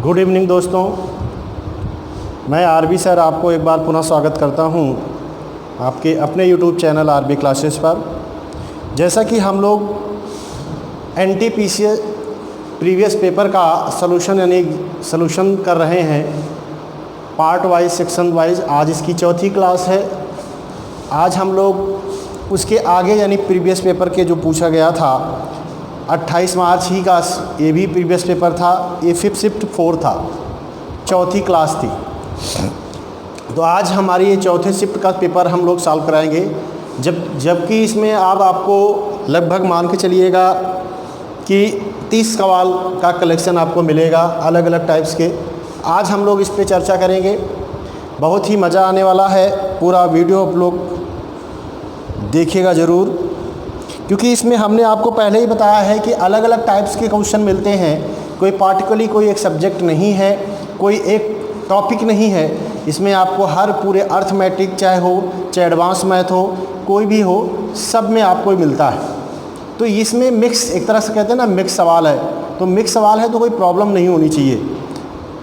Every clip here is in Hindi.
गुड इवनिंग दोस्तों, मैं आरबी सर आपको एक बार पुनः स्वागत करता हूं आपके अपने यूट्यूब चैनल आरबी क्लासेस पर। जैसा कि हम लोग एनटीपीसी प्रीवियस पेपर का सलूशन कर रहे हैं पार्ट वाइज, सेक्शन वाइज। आज इसकी चौथी क्लास है। आज हम लोग उसके आगे यानी प्रीवियस पेपर के जो पूछा गया था 28 मार्च ही का, ये भी प्रीवियस पेपर था, ये 5th शिफ्ट 4 था, चौथी क्लास थी। तो आज हमारी ये चौथे शिफ्ट का पेपर हम लोग सॉल्व कराएंगे। जबकि इसमें आपको लगभग मान के चलिएगा कि 30 सवाल का कलेक्शन आपको मिलेगा अलग अलग टाइप्स के। आज हम लोग इस पे चर्चा करेंगे, बहुत ही मज़ा आने वाला है। पूरा वीडियो आप लोग देखिएगा ज़रूर, क्योंकि इसमें हमने आपको पहले ही बताया है कि अलग अलग टाइप्स के क्वेश्चन मिलते हैं। कोई पार्टिकुलरली कोई एक सब्जेक्ट नहीं है, कोई एक टॉपिक नहीं है। इसमें आपको हर पूरे अर्थमेटिक चाहे हो, चाहे एडवांस मैथ हो, कोई भी हो, सब में आपको मिलता है। तो इसमें मिक्स, एक तरह से कहते हैं ना, मिक्स सवाल है। तो मिक्स सवाल है तो कोई प्रॉब्लम नहीं होनी चाहिए।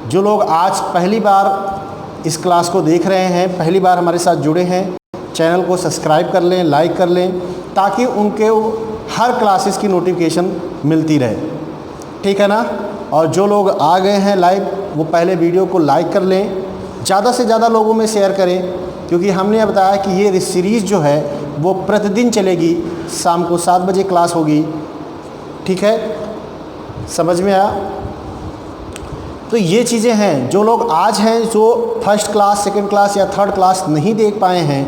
जो लोग आज पहली बार इस क्लास को देख रहे हैं, पहली बार हमारे साथ जुड़े हैं, चैनल को सब्सक्राइब कर लें, लाइक कर लें, ताकि उनके हर क्लासेस की नोटिफिकेशन मिलती रहे। ठीक है ना। और जो लोग आ गए हैं लाइव, वो पहले वीडियो को लाइक कर लें, ज़्यादा से ज़्यादा लोगों में शेयर करें, क्योंकि हमने बताया कि ये सीरीज़ जो है वो प्रतिदिन चलेगी। शाम को 7 बजे क्लास होगी। ठीक है, समझ में आया। तो ये चीज़ें हैं। जो लोग आज हैं, जो फर्स्ट क्लास, सेकंड क्लास या थर्ड क्लास नहीं देख पाए हैं,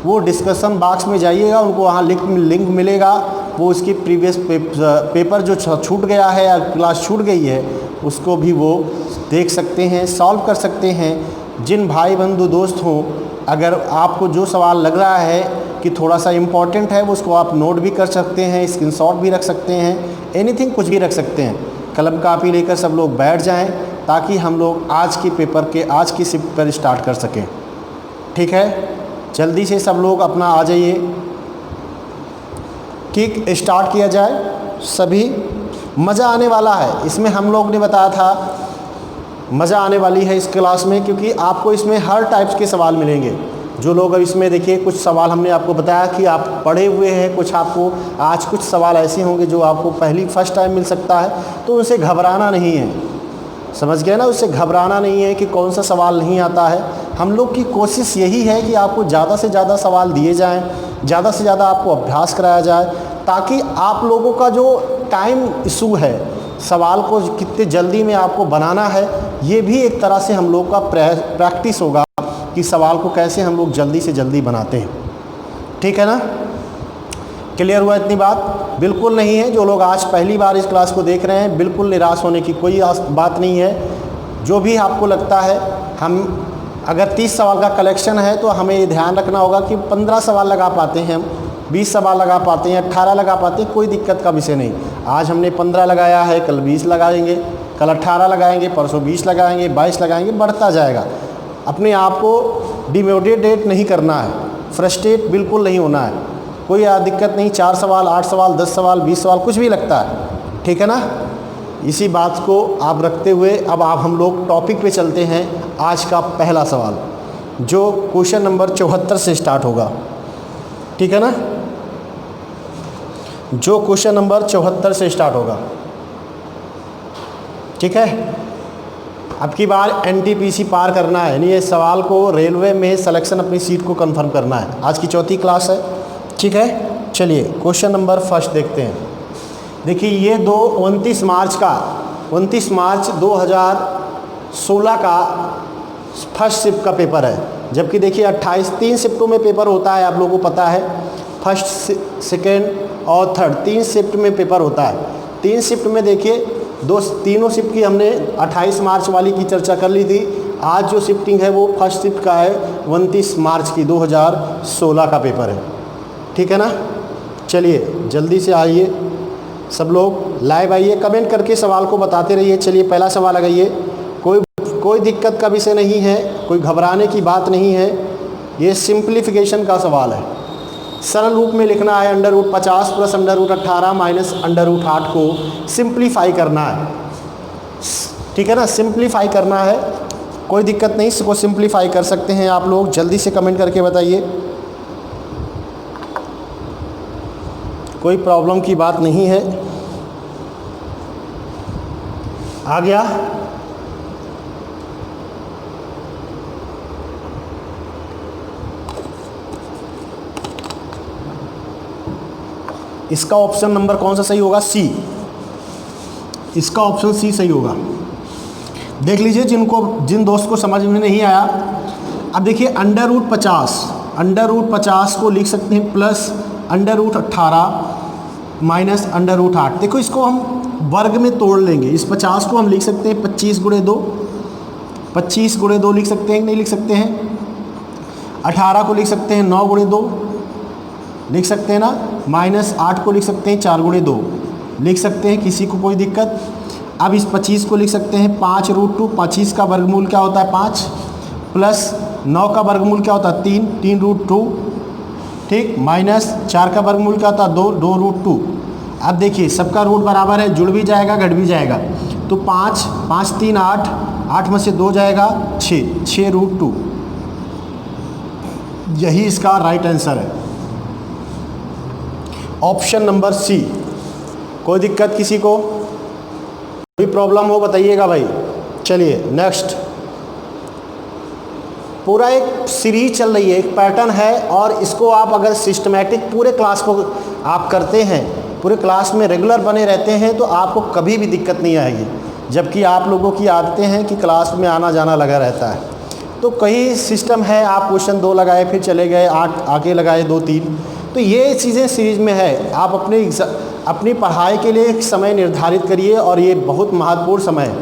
वो डिस्कशन बॉक्स में जाइएगा, उनको वहाँ लिंक मिलेगा। वो उसकी प्रीवियस पेपर जो छूट गया है या क्लास छूट गई है, उसको भी वो देख सकते हैं, सॉल्व कर सकते हैं। जिन भाई बंधु दोस्त हों, अगर आपको जो सवाल लग रहा है कि थोड़ा सा इम्पॉर्टेंट है, वो उसको आप नोट भी कर सकते हैं, स्क्रीनशॉट भी रख सकते हैं, एनीथिंग, कुछ भी रख सकते हैं। कलम कापी लेकर सब लोग बैठ जाएं, ताकि हम लोग आज के पेपर के आज की शिफ्ट पर स्टार्ट कर सकें। ठीक है, जल्दी से सब लोग अपना आ जाइए। ठीक, स्टार्ट किया जाए। सभी मज़ा आने वाला है। इसमें हम लोग ने बताया था मज़ा आने वाली है इस क्लास में, क्योंकि आपको इसमें हर टाइप्स के सवाल मिलेंगे। जो लोग अब इसमें देखिए, कुछ सवाल हमने आपको बताया कि आप पढ़े हुए हैं, कुछ आपको आज कुछ सवाल ऐसे होंगे जो आपको फर्स्ट टाइम मिल सकता है, तो उनसे घबराना नहीं है। समझ गए ना, उससे घबराना नहीं है कि कौन सा सवाल नहीं आता है। हम लोग की कोशिश यही है कि आपको ज़्यादा से ज़्यादा सवाल दिए जाएं, ज़्यादा से ज़्यादा आपको अभ्यास कराया जाए, ताकि आप लोगों का जो टाइम इशू है, सवाल को कितने जल्दी में आपको बनाना है, ये भी एक तरह से हम लोग का प्रैक्टिस होगा कि सवाल को कैसे हम लोग जल्दी से जल्दी बनाते हैं। ठीक है ना, क्लियर हुआ इतनी बात? बिल्कुल नहीं है। जो लोग आज पहली बार इस क्लास को देख रहे हैं, बिल्कुल निराश होने की कोई बात नहीं है। जो भी आपको लगता है, हम अगर 30 सवाल का कलेक्शन है, तो हमें ये ध्यान रखना होगा कि 15 सवाल लगा पाते हैं हम, 20 सवाल लगा पाते हैं, 18 लगा पाते हैं, कोई दिक्कत का विषय नहीं। आज हमने 15 लगाया है, कल 20 लगाएंगे, कल 18 लगाएंगे, परसों 20 लगाएंगे, 22 लगाएंगे, बढ़ता जाएगा। अपने आप को डिमोटिवेट नहीं करना है, फ्रस्ट्रेट बिल्कुल नहीं होना है। कोई दिक्कत नहीं, 4 सवाल, 8 सवाल, 10 सवाल, 20 सवाल, कुछ भी लगता है। ठीक है ना। इसी बात को आप रखते हुए अब हम लोग टॉपिक पे चलते हैं। आज का पहला सवाल, जो क्वेश्चन नंबर 74 से स्टार्ट होगा। ठीक है ना, जो क्वेश्चन नंबर 74 से स्टार्ट होगा। ठीक है, अब की बार एनटीपीसी पार करना है, यानी ये सवाल को रेलवे में सिलेक्शन अपनी सीट को कंफर्म करना है। आज की चौथी क्लास है। ठीक है, चलिए क्वेश्चन नंबर फर्स्ट देखते हैं। देखिए, ये 29 मार्च 2016 का फर्स्ट शिफ्ट का पेपर है। जबकि देखिए 3 शिफ्टों में पेपर होता है, आप लोगों को पता है। फर्स्ट, सेकेंड और थर्ड 3 शिफ्ट में पेपर होता है। 3 शिफ्ट में देखिए तीनों शिफ्ट की हमने 28 मार्च वाली की चर्चा कर ली थी। आज जो शिफ्टिंग है वो फर्स्ट शिफ्ट का है, 29 मार्च की 2016 का पेपर है। ठीक है ना। चलिए जल्दी से आइए, सब लोग लाइव आइए, कमेंट करके सवाल को बताते रहिए। चलिए पहला सवाल लगाइए। कोई दिक्कत का विषय नहीं है, कोई घबराने की बात नहीं है। ये सिंप्लीफिकेशन का सवाल है। सरल रूप में लिखना है। √50 प्लस √18 माइनस √8 को सिंप्लीफाई करना है। ठीक है ना, सिंप्लीफाई करना है, कोई दिक्कत नहीं, इसको सिंप्लीफाई कर सकते हैं आप लोग। जल्दी से कमेंट करके बताइए, कोई प्रॉब्लम की बात नहीं है। आ गया? इसका ऑप्शन नंबर कौन सा सही होगा? सी। इसका ऑप्शन सी सही होगा। देख लीजिए जिन दोस्त को समझ में नहीं आया, अब देखिए अंडर रूट 50 को लिख सकते हैं plus under root 18 minus under root 8। देखो इसको हम वर्ग में तोड़ लेंगे। इस 50 को हम लिख सकते हैं 25 गुणे 2, 25 गुणे 2 लिख सकते हैं, नहीं लिख सकते हैं। 18 को लिख सकते हैं 9 गुणे 2 लिख सकते हैं ना, माइनस 8 को लिख सकते हैं 4 गुणे 2 लिख सकते हैं, किसी को कोई दिक्कत? अब इस 25 को लिख सकते हैं 5√2, 25 का वर्गमूल क्या होता है 5, प्लस 9 का वर्गमूल क्या होता है 3, 3√2, ठीक, माइनस 4 का वर्गमूल क्या होता है 2, 2√2। अब देखिए सबका रूट बराबर है, जुड़ भी जाएगा घट भी जाएगा, तो 5, 5 3 8, 8 में से 2 जाएगा 6, 6√2। यही इसका राइट आंसर है, ऑप्शन नंबर सी। कोई दिक्कत किसी को, कोई प्रॉब्लम हो बताइएगा भाई। चलिए नेक्स्ट। पूरा एक सीरीज चल रही है, एक पैटर्न है, और इसको आप अगर सिस्टमेटिक पूरे क्लास को आप करते हैं, पूरे क्लास में रेगुलर बने रहते हैं, तो आपको कभी भी दिक्कत नहीं आएगी। जबकि आप लोगों की आदतें हैं कि क्लास में आना जाना लगा रहता है, तो कई सिस्टम है, आप क्वेश्चन 2 लगाए फिर चले गए, 8 आगे लगाए 2 3, तो ये चीज़ें सीरीज में है। आप अपनी पढ़ाई के लिए एक समय निर्धारित करिए, और ये बहुत महत्वपूर्ण समय है,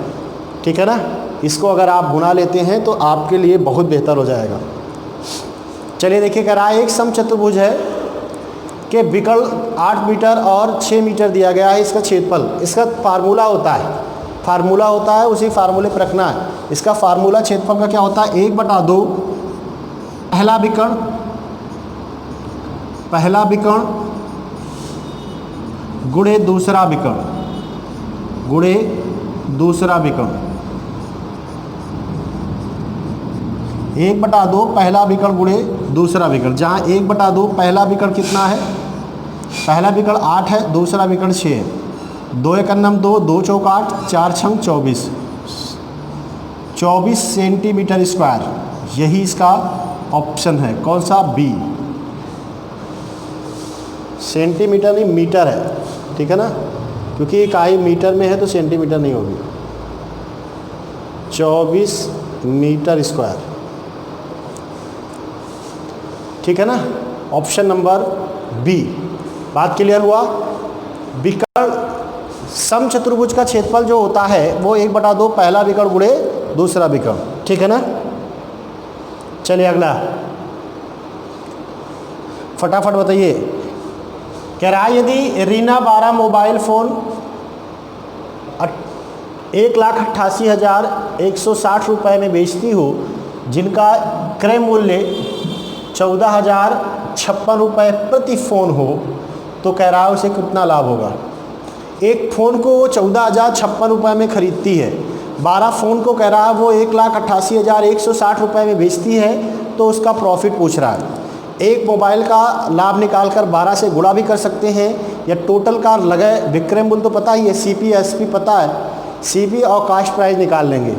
ठीक है ना। इसको अगर आप गुना लेते हैं तो आपके लिए बहुत बेहतर हो जाएगा। चलिए देखिए, कह रहा है एक समचतुर्भुज है कि विकर्ण 8 मीटर और 6 मीटर दिया गया है, इसका क्षेत्रफल, इसका फार्मूला होता है, उसी फार्मूले पर रखना है। इसका फार्मूला क्षेत्रफल का क्या होता है? 1/2 पहला विकर्ण गुणे दूसरा विकर्ण 1/2 पहला विकर्ण गुणे दूसरा विकर्ण, जहाँ 1/2 पहला विकर्ण कितना है? पहला विकर्ण 8 है, दूसरा विकर्ण 6 है। 2 × 2, 2 × 4 8, 4 × 24, 24 सेंटीमीटर स्क्वायर। यही इसका ऑप्शन है, कौन सा? बी। सेंटीमीटर नहीं मीटर है, ठीक है ना, क्योंकि इकाई मीटर में है तो सेंटीमीटर नहीं होगी। 24 मीटर स्क्वायर, ठीक है ना, ऑप्शन नंबर बी। बात क्लियर हुआ? विकर्ण समचतुर्भुज का क्षेत्रफल जो होता है वो 1/2 पहला विकर्ण गुणे दूसरा विकर्ण, ठीक है ना। चलिए अगला, फटाफट बताइए। कह रहा है यदि रीना 12 मोबाइल फ़ोन 1,88,160 रुपये में बेचती हो, जिनका क्रय मूल्य 14,056 रुपये प्रति फ़ोन हो, तो कह रहा है उसे कितना लाभ होगा? एक फ़ोन को वो 14,056 रुपये में ख़रीदती है, 12 फ़ोन को कह रहा है वो 1,88,160 रुपये में बेचती है, तो उसका प्रॉफिट पूछ रहा है। एक मोबाइल का लाभ निकाल कर 12 से गुणा भी कर सकते हैं, या टोटल का लगे विक्रय मूल्य तो पता ही है, सीपी एसपी पता है, सीपी और कास्ट प्राइस निकाल लेंगे,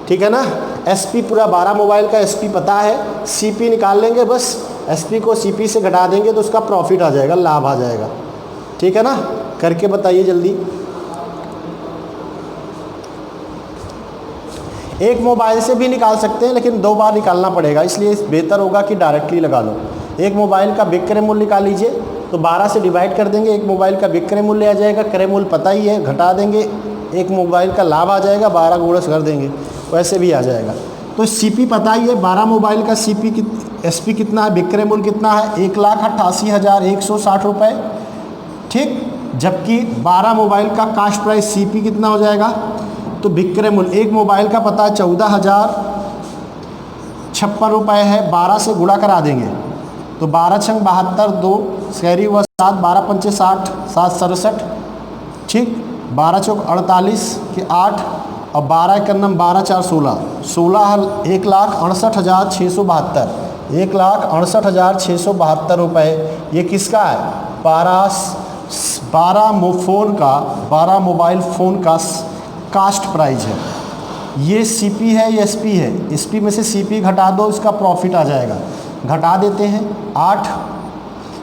ठीक है ना। एसपी पूरा 12 मोबाइल का एसपी पता है, सीपी निकाल लेंगे, बस एसपी को सीपी से घटा देंगे तो उसका प्रॉफिट आ जाएगा, लाभ आ जाएगा, ठीक है ना। करके बताइए जल्दी। एक मोबाइल से भी निकाल सकते हैं, लेकिन 2 बार निकालना पड़ेगा, इसलिए बेहतर होगा कि डायरेक्टली लगा लो। एक मोबाइल का विक्रय मूल्य निकाल लीजिए, तो 12 से डिवाइड कर देंगे, एक मोबाइल का विक्रय मूल्य आ जाएगा, क्रय मूल्य पता ही है, घटा देंगे, एक मोबाइल का लाभ आ जाएगा, 12 गुणा कर देंगे, वैसे भी आ जाएगा। तो सीपी पता ही है, 12 मोबाइल का सीपी एसपी कितना है, विक्रय मूल्य कितना है? 1,88,160 रुपये, ठीक। जबकि 12 मोबाइल का कास्ट प्राइस सीपी कितना हो जाएगा? तो विक्रय मूल्य एक मोबाइल का पता है 14,056 रुपये है, 12 से गुणा करा देंगे, तो 12 × 72, 2 शहरी व 7, 12 × 5 60, 7 × 67, ठीक, 12 × 4 48 के 8, और 12 एक नम 12 4 16, 1,68,672, 1,68,672 रुपये। ये किसका है? 12 मोबाइल फ़ोन का कास्ट प्राइस है। ये सीपी है, ये एसपी है। एसपी में से सीपी घटा दो, इसका प्रॉफिट आ जाएगा। घटा देते हैं। 8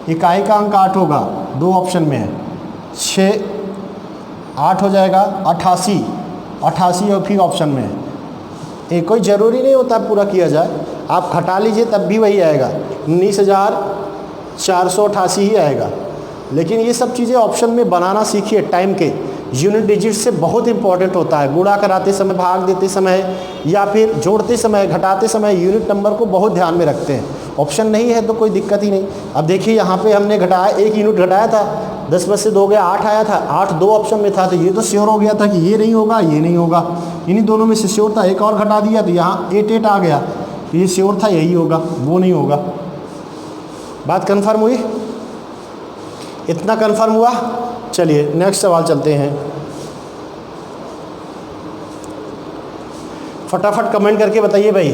इकाई का अंक 8 होगा, 2 ऑप्शन में है। 6 8 हो जाएगा। 88 और फिर ऑप्शन में है। एक कोई ज़रूरी नहीं होता पूरा किया जाए, आप घटा लीजिए तब भी वही आएगा, 19,488 ही आएगा। लेकिन ये सब चीज़ें ऑप्शन में बनाना सीखिए। टाइम के यूनिट डिजिट से बहुत इंपॉर्टेंट होता है। गुणा कराते समय, भाग देते समय या फिर जोड़ते समय, घटाते समय यूनिट नंबर को बहुत ध्यान में रखते हैं। ऑप्शन नहीं है तो कोई दिक्कत ही नहीं। अब देखिए यहाँ पे हमने घटाया, 1 यूनिट घटाया था, 10 में से 2 गया, 8 आया था। 8 2 ऑप्शन में था तो ये तो श्योर हो गया था कि ये नहीं होगा, ये नहीं होगा। इन्हीं दोनों में से श्योर था। एक और घटा दिया तो यहाँ 8 आ गया, तो ये श्योर था यही होगा, वो नहीं होगा। बात कन्फर्म हुई? इतना कन्फर्म हुआ? चलिए नेक्स्ट सवाल चलते हैं। फटाफट कमेंट करके बताइए भाई।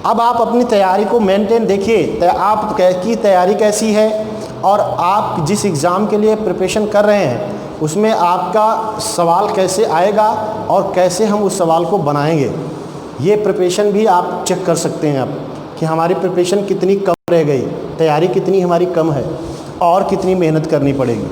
अब आप अपनी तैयारी को मेंटेन देखिए, आप की तैयारी कैसी है और आप जिस एग्ज़ाम के लिए प्रिपरेशन कर रहे हैं उसमें आपका सवाल कैसे आएगा और कैसे हम उस सवाल को बनाएंगे। ये प्रिपरेशन भी आप चेक कर सकते हैं आप कि हमारी प्रिपरेशन कितनी कम रह गई, तैयारी कितनी हमारी कम है और कितनी मेहनत करनी पड़ेगी।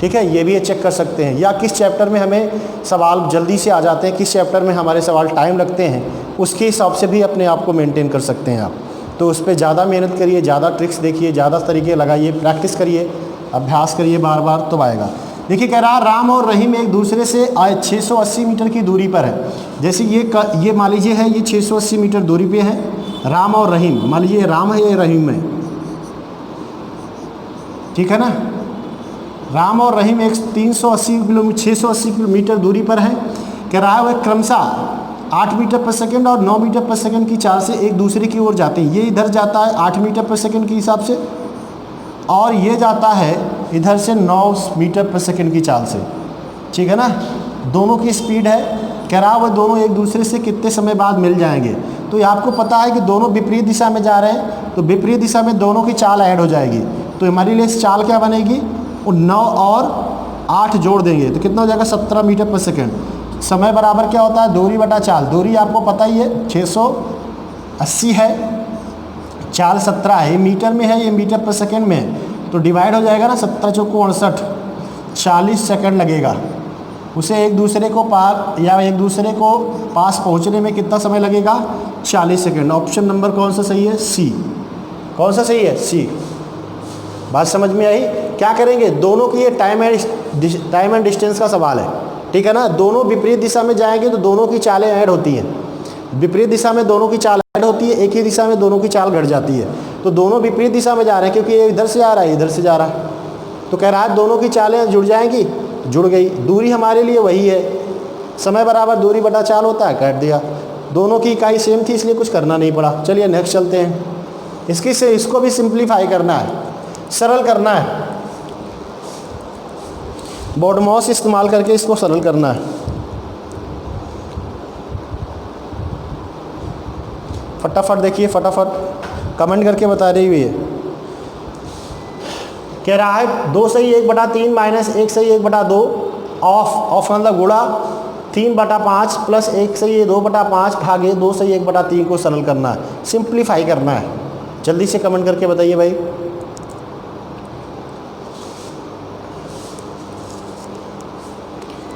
ठीक है, ये भी चेक कर सकते हैं। या किस चैप्टर में हमें सवाल जल्दी से आ जाते हैं, किस चैप्टर में हमारे सवाल टाइम लगते हैं, उसके हिसाब से भी अपने आप को मेंटेन कर सकते हैं आप। तो उस पर ज़्यादा मेहनत करिए, ज़्यादा ट्रिक्स देखिए, ज़्यादा तरीके लगाइए, प्रैक्टिस करिए, अभ्यास करिए बार बार, तो आएगा। देखिए कह रहा राम और रहीम एक दूसरे से 680 मीटर की दूरी पर है। जैसे ये मान लीजिए है, ये 680 मीटर दूरी पे है राम और रहीम। मान लीजिए राम है, ये रहीम है, ठीक है ना। राम और रहीम एक 680 किलोमीटर दूरी पर है। कह रहा है वह क्रमशः 8 मीटर पर सेकंड और 9 मीटर पर सेकंड की चाल से एक दूसरे की ओर जाते हैं। ये इधर जाता है 8 मीटर पर सेकंड के हिसाब से और ये जाता है इधर से 9 मीटर पर सेकंड की चाल से, ठीक है ना। दोनों की स्पीड है। कह रहा है वह दोनों एक दूसरे से कितने समय बाद मिल जाएंगे। तो ये आपको पता है कि दोनों विपरीत दिशा में जा रहे हैं, तो विपरीत दिशा में दोनों की चाल ऐड हो जाएगी। तो हमारे लिए चाल क्या बनेगी, वो 9 और 8 जोड़ देंगे तो कितना हो जाएगा, 17 मीटर पर सेकंड। समय बराबर क्या होता है, दूरी बटा चाल। दूरी आपको पता ही है 680 है, चाल 17 है, ये मीटर में है, ये मीटर पर सेकंड में है, तो डिवाइड हो जाएगा ना, 17 चौको 68, 40 सेकंड लगेगा। उसे एक दूसरे को पास पहुंचने में कितना समय लगेगा, 40 सेकंड। ऑप्शन नंबर कौन सा सही है, सी। कौन सा सही है, सी। बात समझ में आई? क्या करेंगे, दोनों की ये टाइम एंड डिस्टेंस का सवाल है, ठीक है ना। दोनों विपरीत दिशा में जाएंगे तो दोनों की चालें ऐड होती हैं। विपरीत दिशा में दोनों की चाल ऐड होती है, एक ही दिशा में दोनों की चाल घट जाती है। तो दोनों विपरीत दिशा में जा रहे हैं क्योंकि ये इधर से आ रहा है, इधर से जा रहा है। तो कह रहा है दोनों की चालें जुड़ जाएंगी, जुड़ गई। दूरी हमारे लिए वही है, समय बराबर दूरी बटा चाल होता है, काट दिया। दोनों की इकाई सेम थी इसलिए कुछ करना नहीं पड़ा। चलिए नेक्स्ट चलते हैं। इसको भी सिंप्लीफाई करना है, सरल करना है। बॉडमॉस इस्तेमाल करके इसको सरल करना है। फटाफट देखिए, फटाफट कमेंट करके बता रही हुई है। कह रहा है 2 सही 1/3 माइनस 1 सही 1/2 ऑफ मतलब गुणा 3/5 प्लस 1 सही 2/5 भागे 2 सही 1/3 को सरल करना है, सिंप्लीफाई करना है। जल्दी से कमेंट करके बताइए भाई।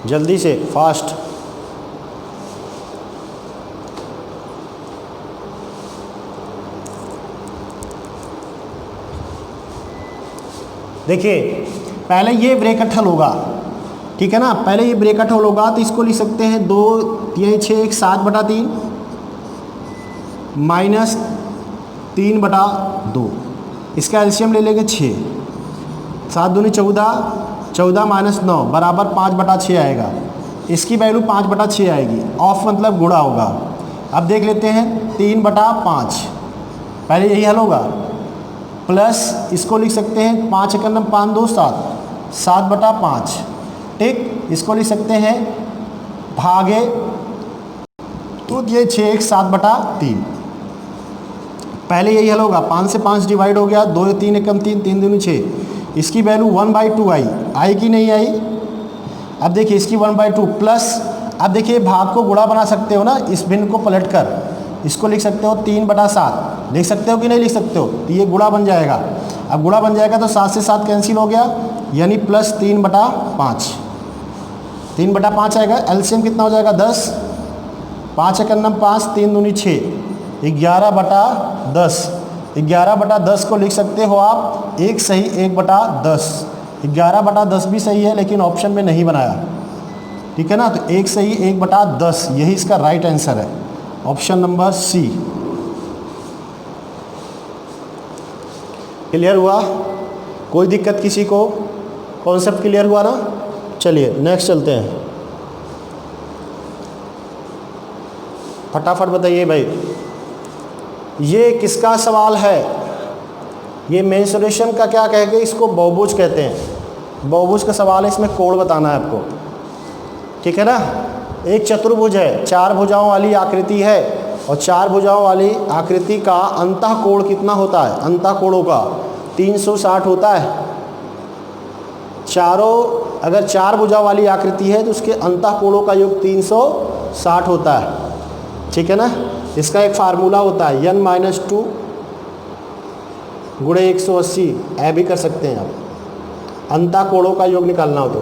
जल्दी से, फास्ट। देखिए पहले ये ब्रैकेट हल होगा, ठीक है ना। पहले ये ब्रैकेट हल होगा तो इसको लिख सकते हैं 2 3 6 7/3 माइनस 3/2। इसका एलसीएम ले लेंगे 6, 7 दूनी 14, 14 माइनस 9 बराबर 5/6 आएगा। इसकी वैल्यू 5/6 आएगी। ऑफ मतलब गुणा होगा। अब देख लेते हैं 3/5, पहले यही हल होगा। प्लस इसको लिख सकते हैं 5 × 5 2 7, 7/5, ठीक। इसको लिख सकते हैं भागे तो ये 6 1 7/3। पहले यही हल होगा, 5 से 5 डिवाइड हो गया, 2 3 एकम 3, 3 दूनी 6। इसकी वैल्यू 1/2 आई कि नहीं आई। अब देखिए इसकी 1/2 प्लस, अब देखिए भाग को गुणा बना सकते हो ना, इस भिन्न को पलटकर इसको लिख सकते हो 3/7, लिख सकते हो कि नहीं लिख सकते हो, तो ये गुणा बन जाएगा। अब गुणा बन जाएगा तो 7 से 7 कैंसिल हो गया, यानी प्लस 3/5, 3/5 आएगा। एलसीएम कितना हो जाएगा 10, 5 एकम 5, 3 दूनी 6, 11/10। 11/10 को लिख सकते हो आप 1 सही 1/10, 11/10 भी सही है लेकिन ऑप्शन में नहीं बनाया, ठीक है ना। तो 1 सही 1/10 यही इसका राइट आंसर है, ऑप्शन नंबर सी। क्लियर हुआ, कोई दिक्कत किसी को, कॉन्सेप्ट क्लियर हुआ ना। चलिए नेक्स्ट चलते हैं, फटाफट बताइए भाई, ये किसका सवाल है। ये मेंसुरेशन का क्या कहेंगे, इसको बहुभुज कहते हैं, बहुभुज का सवाल है, इसमें कोण बताना है आपको, ठीक है ना। एक चतुर्भुज है, 4 भुजाओं वाली आकृति है, और 4 भुजाओं वाली आकृति का अंतः कोण कितना होता है, अंतः कोणों का 360 होता है। चारों, अगर 4 भुजाओं वाली आकृति है तो उसके अंतः कोणों का योग 360 होता है, ठीक है ना। इसका एक फार्मूला होता है n-2 गुणे 180, ऐ भी कर सकते हैं आप, अंतः कोणों का योग निकालना हो तो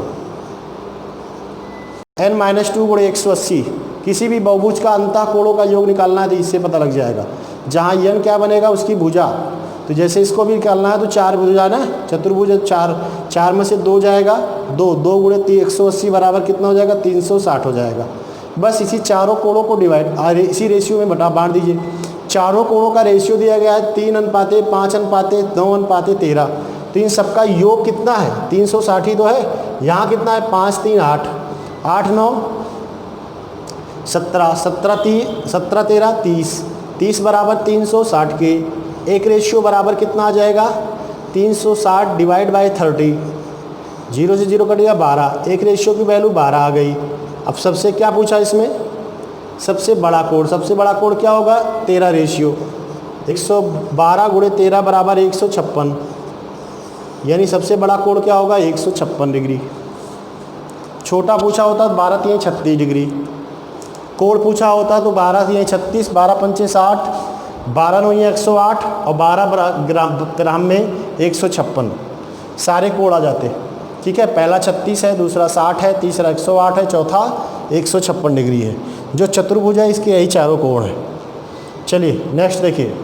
n-2 गुणे 180, किसी भी बहुभुज का अंतः कोणों का योग निकालना है तो इससे पता लग जाएगा। जहाँ n क्या बनेगा उसकी भुजा, तो जैसे इसको भी निकालना है तो 4 भुजा ना, चतुर्भुज 4 में से 2 जाएगा, 2 गुणे 180 बराबर कितना हो जाएगा 360 हो जाएगा। बस इसी चारों कोणों को डिवाइड इसी रेशियो में बांट दीजिए। चारों कोणों का रेशियो दिया गया है 3:5, 5:9, 9:13, तो इन सबका योग कितना है 360 ही तो है। यहाँ कितना है 5 3 8, 8 9 17, 17 13 30, 30 बराबर 360 के एक रेशियो बराबर कितना आ जाएगा 360 डिवाइड बाई 30, 0 से 0 कटेगा 12, एक रेशियो की वैल्यू 12 आ गई। अब सबसे क्या पूछा इसमें, सबसे बड़ा कोण, सबसे बड़ा कोण क्या होगा 13 रेशियो, 112 गुणे 13 बराबर 156, यानी सबसे बड़ा कोण क्या होगा 156 डिग्री। छोटा पूछा होता तो 12 3 36 डिग्री, कोण पूछा होता तो 12 3 36, 12 5 60, 12 9 108 और 12 ग्राम में 156, सारे कोण आ जाते, ठीक है। पहला 36 है, दूसरा 60 है, तीसरा 108 है, चौथा 156 डिग्री है। जो चतुर्भुज है इसके यही चारों कोण हैं। चलिए नेक्स्ट देखिए,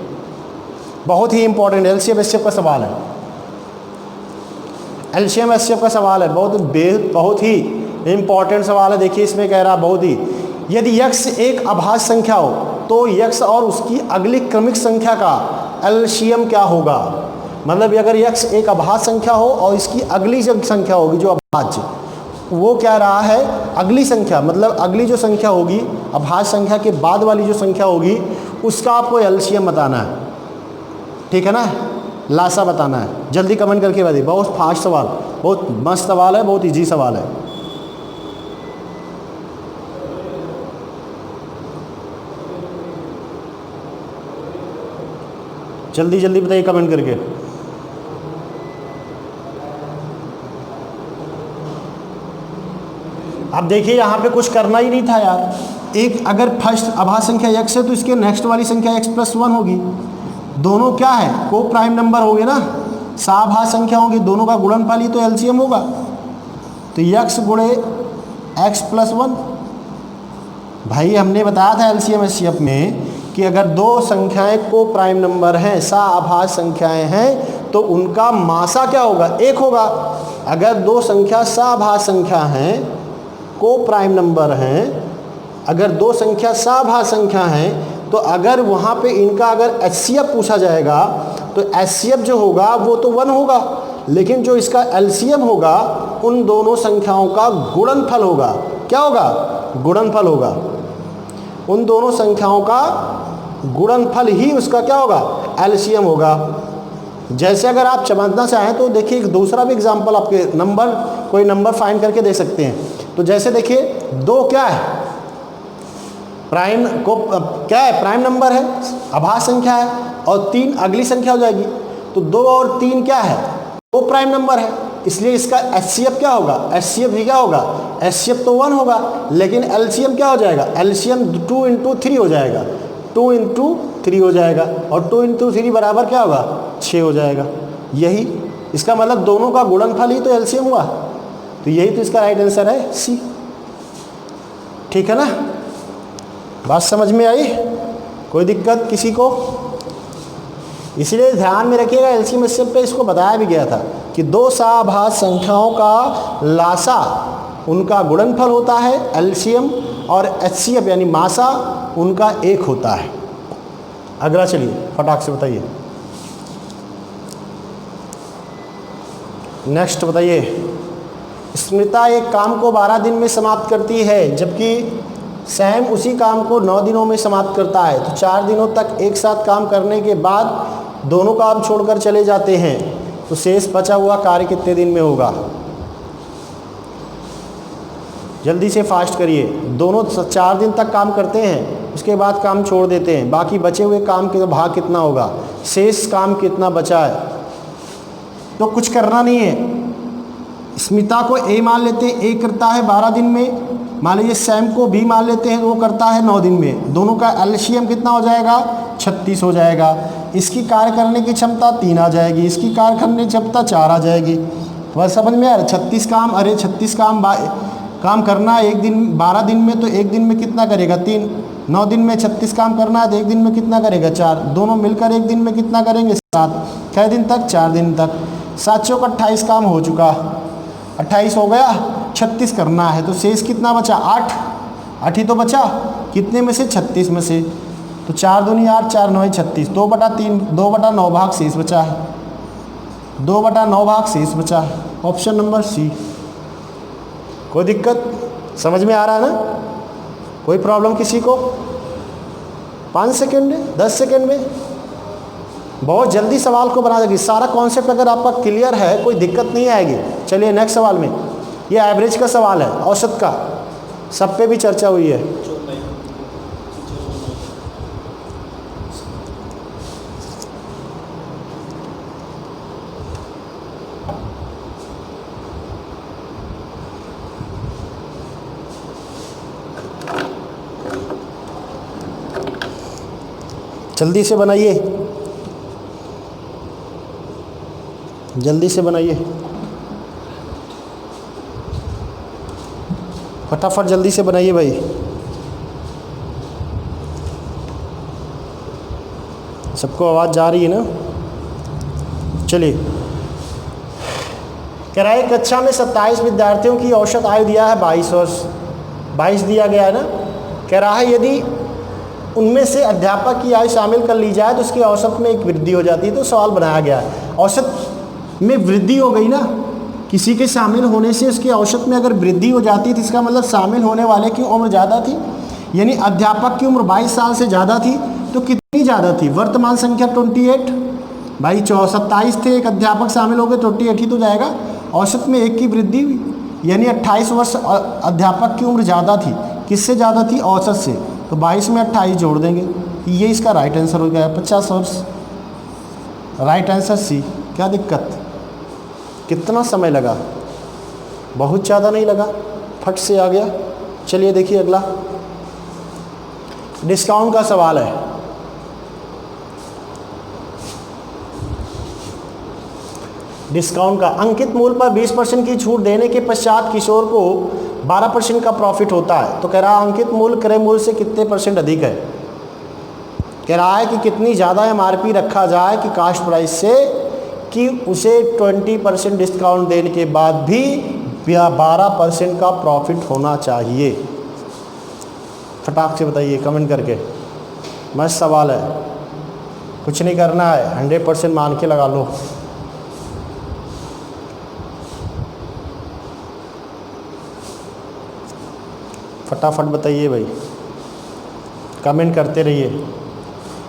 बहुत ही इंपॉर्टेंट एलसीएम एचसीएफ का सवाल है, एलसीएम एचसीएफ का सवाल है, बहुत ही इंपॉर्टेंट सवाल है। देखिए इसमें कह रहा बहुत ही, यदि x एक अभाज्य संख्या हो तो x और उसकी अगली क्रमिक संख्या का एलसीएम क्या होगा। मतलब अगर x एक अभाज्य संख्या हो और इसकी अगली जो संख्या होगी जो अभाज्य, वो क्या रहा है अगली संख्या, मतलब अगली जो संख्या होगी अभाज्य संख्या के बाद वाली जो संख्या होगी उसका आपको एलसीएम बताना है, ठीक है ना, लासा बताना है। जल्दी कमेंट करके बताइए, बहुत फास्ट सवाल, बहुत मस्त सवाल है, बहुत इजी सवाल है। जल्दी जल्दी बताइए कमेंट करके। अब देखिए यहाँ पे कुछ करना ही नहीं था यार। एक अगर फर्स्ट अभाज्य संख्या x है तो इसके नेक्स्ट वाली संख्या x+1 होगी। दोनों क्या है को प्राइम नंबर होंगे ना, सभाज्य संख्या होंगी, दोनों का गुणनफल ही तो एलसीएम होगा। तो x गुणे x+1, भाई हमने बताया था एलसीएम एचसीएफ में कि अगर दो संख्याएं को प्राइम नंबर हैं, सभाज्य संख्याएं हैं, तो उनका मासा क्या होगा एक होगा। अगर दो संख्या सभाज्य संख्या हैं, को प्राइम नंबर हैं, अगर दो संख्या सभाज्य संख्या हैं, तो अगर वहाँ पे इनका अगर एचसीएफ पूछा जाएगा तो एचसीएफ जो होगा वो तो 1 होगा, लेकिन जो इसका एलसीएम होगा उन दोनों संख्याओं का गुणनफल होगा। क्या होगा गुणनफल होगा, उन दोनों संख्याओं का गुणनफल ही उसका क्या होगा एलसीएम होगा। जैसे अगर आप समझना चाहें तो देखिए एक दूसरा भी एग्जांपल आपके कोई नंबर फाइंड करके दे सकते हैं। तो जैसे देखिए 2 क्या है, प्राइम को क्या है, प्राइम नंबर है, अभाज्य संख्या है, और 3 अगली संख्या हो जाएगी। तो 2 और 3 क्या है, वो प्राइम नंबर है, इसलिए इसका एचसीएफ क्या होगा, एचसीएफ भी क्या होगा, एचसीएफ तो 1 होगा, लेकिन एलसीएम क्या हो जाएगा, एलसीएम 2 × 3 हो जाएगा, 2 × 3 हो जाएगा, और 2 × 3 बराबर क्या होगा, 6 हो जाएगा। यही इसका मतलब दोनों का गुणनफल ही तो एलसीएम हुआ। तो यही तो इसका राइट आंसर है सी। ठीक है ना, बात समझ में आई, कोई दिक्कत किसी को? इसलिए ध्यान में रखिएगा, एलसीएम एचसीएफ पे इसको बताया भी गया था कि 2 सभाज्य संख्याओं का लासा उनका गुणनफल होता है एलसीएम, और एचसीएफ यानी मासा उनका 1 होता है। अगला चलिए फटाक से बताइए, नेक्स्ट बताइए। स्मृता एक काम को 12 दिन में समाप्त करती है, जबकि सैम उसी काम को 9 दिनों में समाप्त करता है। तो 4 दिनों तक एक साथ काम करने के बाद दोनों काम छोड़कर चले जाते हैं, तो शेष बचा हुआ कार्य कितने दिन में होगा? जल्दी से फास्ट करिए। दोनों 4 दिन तक काम करते हैं, उसके बाद काम छोड़ देते हैं, बाकी बचे हुए काम के भाग कितना होगा, शेष काम कितना बचा है? तो कुछ करना नहीं है। स्मिता को ए मान लेते हैं, ए करता है 12 दिन में, मान लीजिए सैम को बी मान लेते हैं, वो करता है 9 दिन में। दोनों का एलसीएम कितना हो जाएगा, 36 हो जाएगा। इसकी कार्य करने की क्षमता 3 आ जाएगी, इसकी कार्य करने की क्षमता 4 आ जाएगी। बस समझ में आ रहा है? 36 काम, अरे 36 काम करना है एक दिन 12 दिन में, तो एक दिन में कितना करेगा, 3। 9 दिन में 36 काम करना है तो एक दिन में कितना करेगा, 4। दोनों मिलकर एक दिन में कितना करेंगे, 7। कै दिन तक, 4 दिन तक। 7 चौक 28 काम हो चुका, 28 हो गया, 36 करना है, तो शेष कितना बचा, 8 ही तो बचा, कितने में से, 36 में से। तो 4 दूनी 8, 4 9 36, 2/3, 2/9 भाग शेष बचा है, 2/9 भाग शेष बचा है। Option number C. कोई दिक्कत, समझ में आ रहा है ना? कोई प्रॉब्लम किसी को? 5 सेकेंड में, 10 सेकेंड में बहुत जल्दी सवाल को बना देगी। सारा कॉन्सेप्ट अगर आपका क्लियर है, कोई दिक्कत नहीं आएगी। चलिए नेक्स्ट सवाल में, ये एवरेज का सवाल है, औसत का, सब पे भी चर्चा हुई है। जल्दी से बनाइए, जल्दी से बनाइए, फटाफट जल्दी से बनाइए भाई। सबको आवाज़ जा रही है ना? चलिए, कह रहा है कक्षा में 27 विद्यार्थियों की औसत आयु दिया है 22 वर्ष, 22 दिया गया है ना। कह रहा है यदि उनमें से अध्यापक की आयु शामिल कर ली जाए तो उसकी औसत में एक वृद्धि हो जाती है। तो सवाल बनाया गया है, औसत में वृद्धि हो गई ना, किसी के शामिल होने से उसकी औसत में अगर वृद्धि हो जाती है तो इसका मतलब शामिल होने वाले की उम्र ज़्यादा थी, यानी अध्यापक की उम्र 22 साल से ज़्यादा थी। तो कितनी ज़्यादा थी, वर्तमान संख्या 28, भाई 27 थे, एक अध्यापक शामिल हो गए, 28 ही तो जाएगा। औसत में 1 की वृद्धि हुई, यानी 28 वर्ष अध्यापक की उम्र ज़्यादा थी। किससे ज़्यादा थी, औसत से। तो 22 में 28 जोड़ देंगे, ये इसका राइट आंसर हो गया, 50 वर्ष। Right answer C. क्या दिक्कत, कितना समय लगा, बहुत ज़्यादा नहीं लगा, फट से आ गया। चलिए देखिए अगला, डिस्काउंट का सवाल है। डिस्काउंट का अंकित मूल्य पर 20% की छूट देने के पश्चात किशोर को 12% का प्रॉफिट होता है। तो कह रहा है अंकित मूल्य क्रय मूल्य से कितने % अधिक है। कह रहा है कि कितनी ज़्यादा एमआरपी रखा जाए कि कास्ट प्राइस से, कि उसे 20% डिस्काउंट देने के बाद भी 12% का प्रॉफिट होना चाहिए। फटाक से बताइए कमेंट करके, मस्त सवाल है, कुछ नहीं करना है, 100% मान के लगा लो। फटाफट बताइए भाई, कमेंट करते रहिए।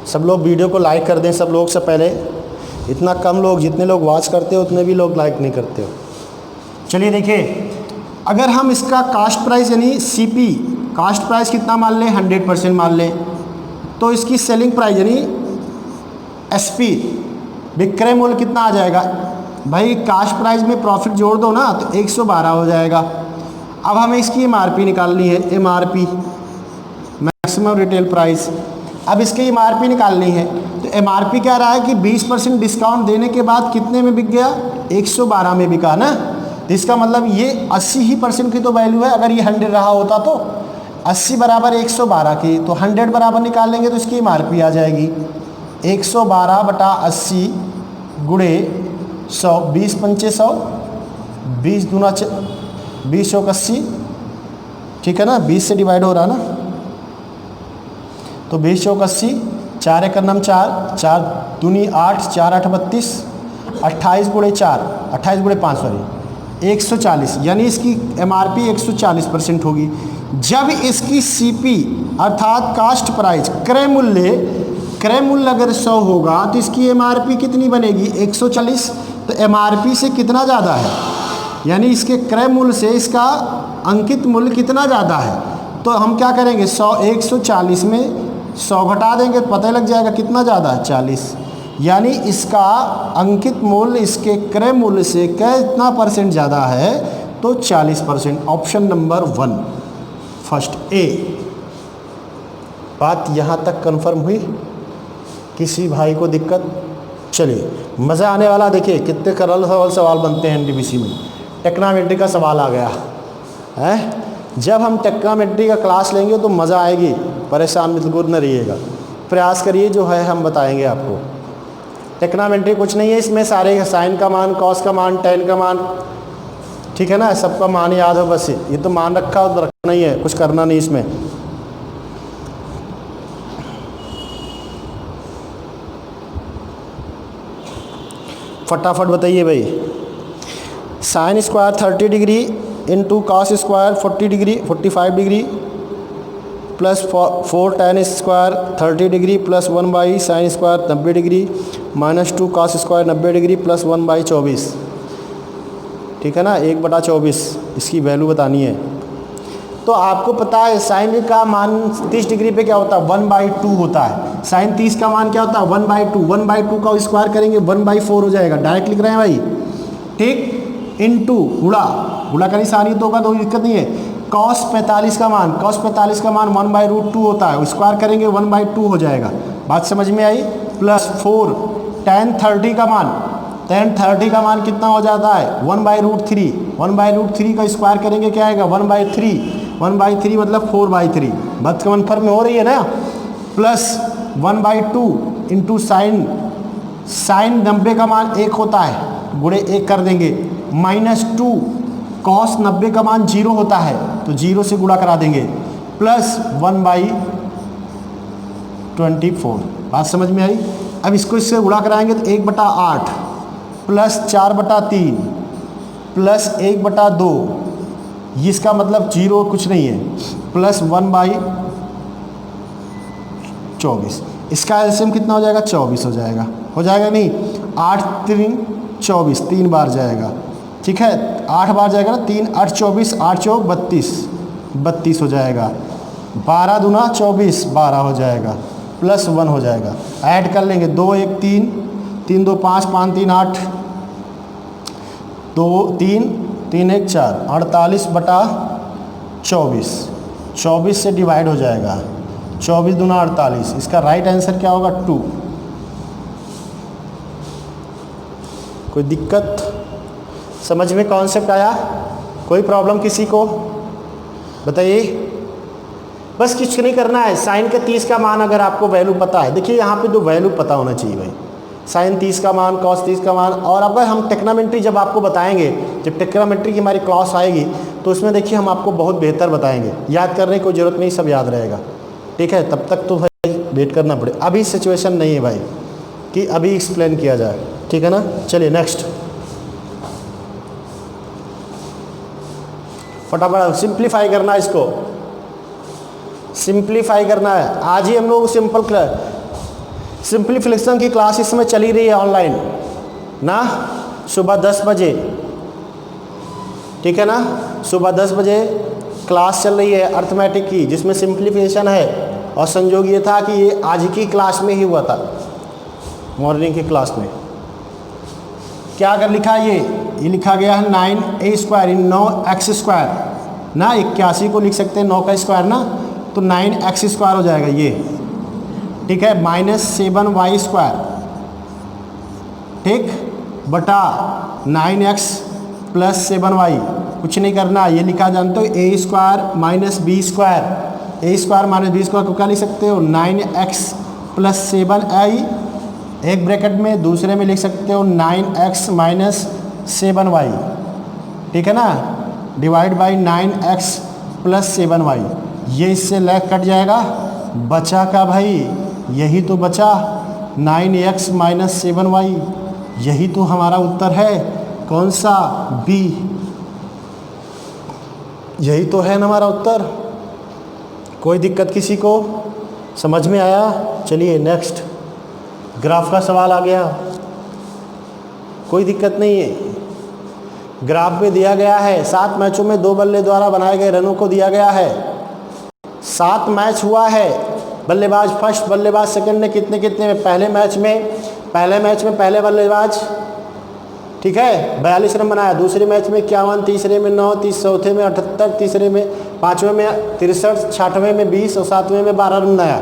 सब लोग वीडियो को लाइक कर दें, सब लोग से पहले इतना कम लोग, जितने लोग वॉच करते हो उतने भी लोग लाइक नहीं करते हो। चलिए देखिए, अगर हम इसका कास्ट प्राइस यानी सीपी, कास्ट प्राइस कितना मान लें, 100% मान लें, तो इसकी सेलिंग प्राइस यानी एसपी, विक्रय मूल्य कितना आ जाएगा भाई। कास्ट प्राइस में प्रॉफिट जोड़ दो ना तो 112 हो जाएगा। अब हमें इसकी एमआरपी निकालनी है, एमआरपी मैक्सिमम रिटेल प्राइस। अब इसकी एमआरपी निकालनी है तो एमआरपी क्या रहा है कि 20% डिस्काउंट देने के बाद कितने में बिक गया, 112 में बिका ना। तो इसका मतलब ये 80% की तो वैल्यू है। अगर ये 100 रहा होता तो 80 बराबर 112 की, तो 100 बराबर निकाल लेंगे तो इसकी एमआरपी आ जाएगी 112 बटा 80 गुणे 100, 20 पंचे 100, 20 दूना 20 चौक 80, ठीक है ना, 20 से डिवाइड हो रहा ना, तो 20 चौक 80, 4 एक नम 4, 4 दूनी 8, 4 8 32, 28 गुणे 4, 28 गुणे 5 सॉरी 140, यानी इसकी एमआरपी 140% होगी। जब इसकी सीपी अर्थात कास्ट प्राइस क्रय मूल्य अगर 100 होगा तो इसकी एमआरपी कितनी बनेगी, 140। तो एमआरपी से कितना ज़्यादा है, यानी इसके क्रय मूल्य से इसका अंकित मूल्य कितना ज़्यादा है। तो हम क्या करेंगे, 140 में 100 घटा देंगे तो पता लग जाएगा कितना ज़्यादा है, 40। यानी इसका अंकित मूल्य इसके क्रय मूल्य से कितना % ज़्यादा है, तो 40%। Option number 1 first A. बात यहाँ तक कंफर्म हुई, किसी भाई को दिक्कत? चलिए मज़ा आने वाला। देखिए कितने सरल सवाल बनते हैं एनटीपीसी में। टेक्नोमेट्री का सवाल आ गया है। जब हम टेक्नोमेट्री का क्लास लेंगे तो मज़ा आएगी, परेशान बिल्कुल न रहिएगा, प्रयास करिए, जो है हम बताएंगे आपको। टेक्नोमेट्री कुछ नहीं है, इसमें सारे साइन का मान, कॉस का मान, टेन का मान, ठीक है ना, सबका मान याद हो बस। ये तो मान रखा हो तो रखना ही है, कुछ करना नहीं इसमें। फटाफट बताइए भाई। Sine square 30 degree into cos square 40 degree 45 degree plus 4 tan square 30 degree plus 1 by sine square 90 degree minus 2 cos square 90 degree plus 1 by 24, ठीक है ना, 1/24 इसकी वैल्यू बतानी है। तो आपको पता है साइन का मान 30 डिग्री पे क्या होता है, 1/2 होता है। साइन 30 का मान क्या होता है, 1/2। 1/2 का स्क्वायर करेंगे 1/4 हो जाएगा, डायरेक्ट लिख रहे हैं भाई, ठीक। इंटू गुणा का निशानी तो होगा, तो दिक्कत नहीं है। कॉस 45 का मान 1/2 होता है, स्क्वायर करेंगे 1/2 हो जाएगा। बात समझ में आई। प्लस 4 tan 30 का मान, tan 30 का मान कितना हो जाता है, 1/3। 1/3 का स्क्वायर करेंगे क्या आएगा, 1/3। 1/3 मतलब 4/3। बात का कन्फर्म में हो रही है ना। प्लस 1/2 इंटू साइन 90 का मान 1 होता है, गुणे 1 कर देंगे, माइनस 2 कॉस 90 का मान 0 होता है, तो 0 से गुणा करा देंगे, प्लस 1/24। बात समझ में आई। अब इसको इससे गुणा कराएंगे तो 1/8 प्लस 4/3 प्लस 1/2, इसका मतलब 0 कुछ नहीं है, प्लस 1/24। इसका एलसीएम कितना हो जाएगा, 24 हो जाएगा। हो जाएगा नहीं, 8 3 24, 3 बार जाएगा, ठीक है, 8 बार जाएगा ना, 3 8 24, 8 चौक 32, 32 हो जाएगा। 12 दूना 24, 12 हो जाएगा, प्लस 1 हो जाएगा। ऐड कर लेंगे, 2 1 3, 3 2 5, 5 3 8, 2 3 3 1 4, 48/24, 24 से डिवाइड हो जाएगा, 24 दूना 48। इसका राइट आंसर क्या होगा, 2। कोई दिक्कत, समझ में कॉन्सेप्ट आया? कोई प्रॉब्लम किसी को बताइए। बस कुछ नहीं करना है। साइन के 30 का मान अगर आपको वैल्यू पता है, देखिए यहाँ पे जो वैल्यू पता होना चाहिए भाई, साइन 30 का मान, कॉस 30 का मान। और अगर हम टेक्नोमेट्री जब आपको बताएंगे, जब टेक्नोमेट्री की हमारी क्लास आएगी तो उसमें देखिए हम आपको बहुत बेहतर बताएंगे। याद करने की कोई ज़रूरत नहीं, सब याद रहेगा, ठीक है। तब तक तो भाई वेट करना पड़े। अभी सिचुएशन नहीं है भाई कि अभी एक्सप्लेन किया जाए, ठीक है ना। चलिए नेक्स्ट, फटाफट सिंप्लीफाई करना है, इसको सिंप्लीफाई करना है। आज ही हम लोग सिंप्लीफिकेशन की क्लास इस समय चली रही है ऑनलाइन ना, सुबह 10 बजे, ठीक है ना, सुबह 10 बजे क्लास चल रही है अर्थमेटिक की, जिसमें सिंप्लीफिकेशन है। और संयोग ये था कि ये आज की क्लास में ही हुआ था, मॉर्निंग की क्लास में। क्या अगर लिखा है ये लिखा गया है 9a² इन 9x² ना, 81 को लिख सकते हैं 9 का स्क्वायर ना, तो 9x² हो जाएगा ये, ठीक है, -7y², ठीक, बटा 9x + 7y। कुछ नहीं करना, ये लिखा जानते हो a² - b², a² - b² को क्या लिख सकते हो 9x + 7y, एक ब्रैकेट में, दूसरे में लिख सकते हो 9x - 7y, ठीक है ना, डिवाइड बाई 9x + 7y। ये इससे लैग कट जाएगा, बचा का भाई यही तो बचा 9x - 7y, यही तो हमारा उत्तर है। कौन सा? बी, यही तो है ना हमारा उत्तर। कोई दिक्कत किसी को? समझ में आया? चलिए नेक्स्ट ग्राफ का सवाल आ गया। कोई दिक्कत नहीं है। ग्राफ में दिया गया है 7 मैचों में 2 बल्ले द्वारा बनाए गए रनों को दिया गया है। 7 मैच हुआ है, बल्लेबाज फर्स्ट, बल्लेबाज सेकंड ने कितने कितने में, पहले मैच में पहले बल्लेबाज, ठीक है, 42 रन बनाया, दूसरे मैच में 51, तीसरे में 9, चौथे में 78, तीसरे में, पाँचवें में 63, छठवें में 20 और सातवें में 12 रन बनाया।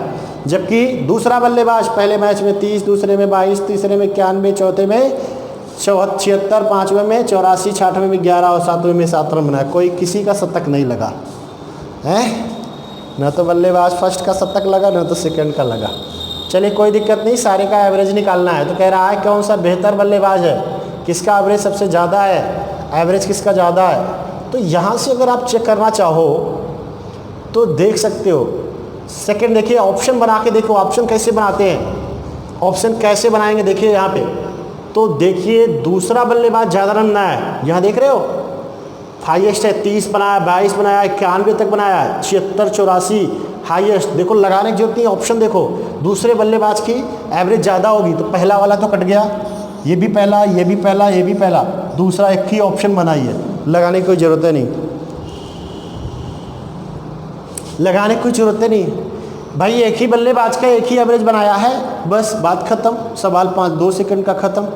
जबकि दूसरा बल्लेबाज पहले मैच में 30, दूसरे में 22, तीसरे में 91, चौथे में 76, पाँचवें में 84, छठवें में 11 और सातवें में 7 रन बनाया। कोई किसी का शतक नहीं लगा है, न तो बल्लेबाज फर्स्ट का शतक लगा, न तो सेकंड का लगा। चलिए कोई दिक्कत नहीं, सारे का एवरेज निकालना है। तो कह रहा है कौन सा बेहतर बल्लेबाज है, किसका एवरेज सबसे ज़्यादा है, एवरेज किसका ज़्यादा है। तो यहाँ से अगर आप चेक करना चाहो तो देख सकते हो। सेकंड देखिए, ऑप्शन बना के देखो, ऑप्शन कैसे बनाते हैं, ऑप्शन कैसे बनाएंगे देखिए यहाँ पे। तो देखिए दूसरा बल्लेबाज ज़्यादा रन बनाया, यहाँ देख रहे हो हाईएस्ट है, 30 बनाया, 22 बनाया, 91 तक बनाया, 76, 84 हाईएस्ट। देखो लगाने की जरूरत नहीं, ऑप्शन देखो, दूसरे बल्लेबाज की एवरेज ज़्यादा होगी तो पहला वाला तो कट गया, ये भी पहला, ये भी पहला, ये भी पहला, दूसरा एक ही ऑप्शन बनाइए, लगाने की कोई ज़रूरत है नहीं, लगाने की कोई ज़रूरत है नहीं भाई। एक ही बल्लेबाज का एक ही एवरेज बनाया है, बस बात ख़त्म, सवाल 2 सेकंड का ख़त्म।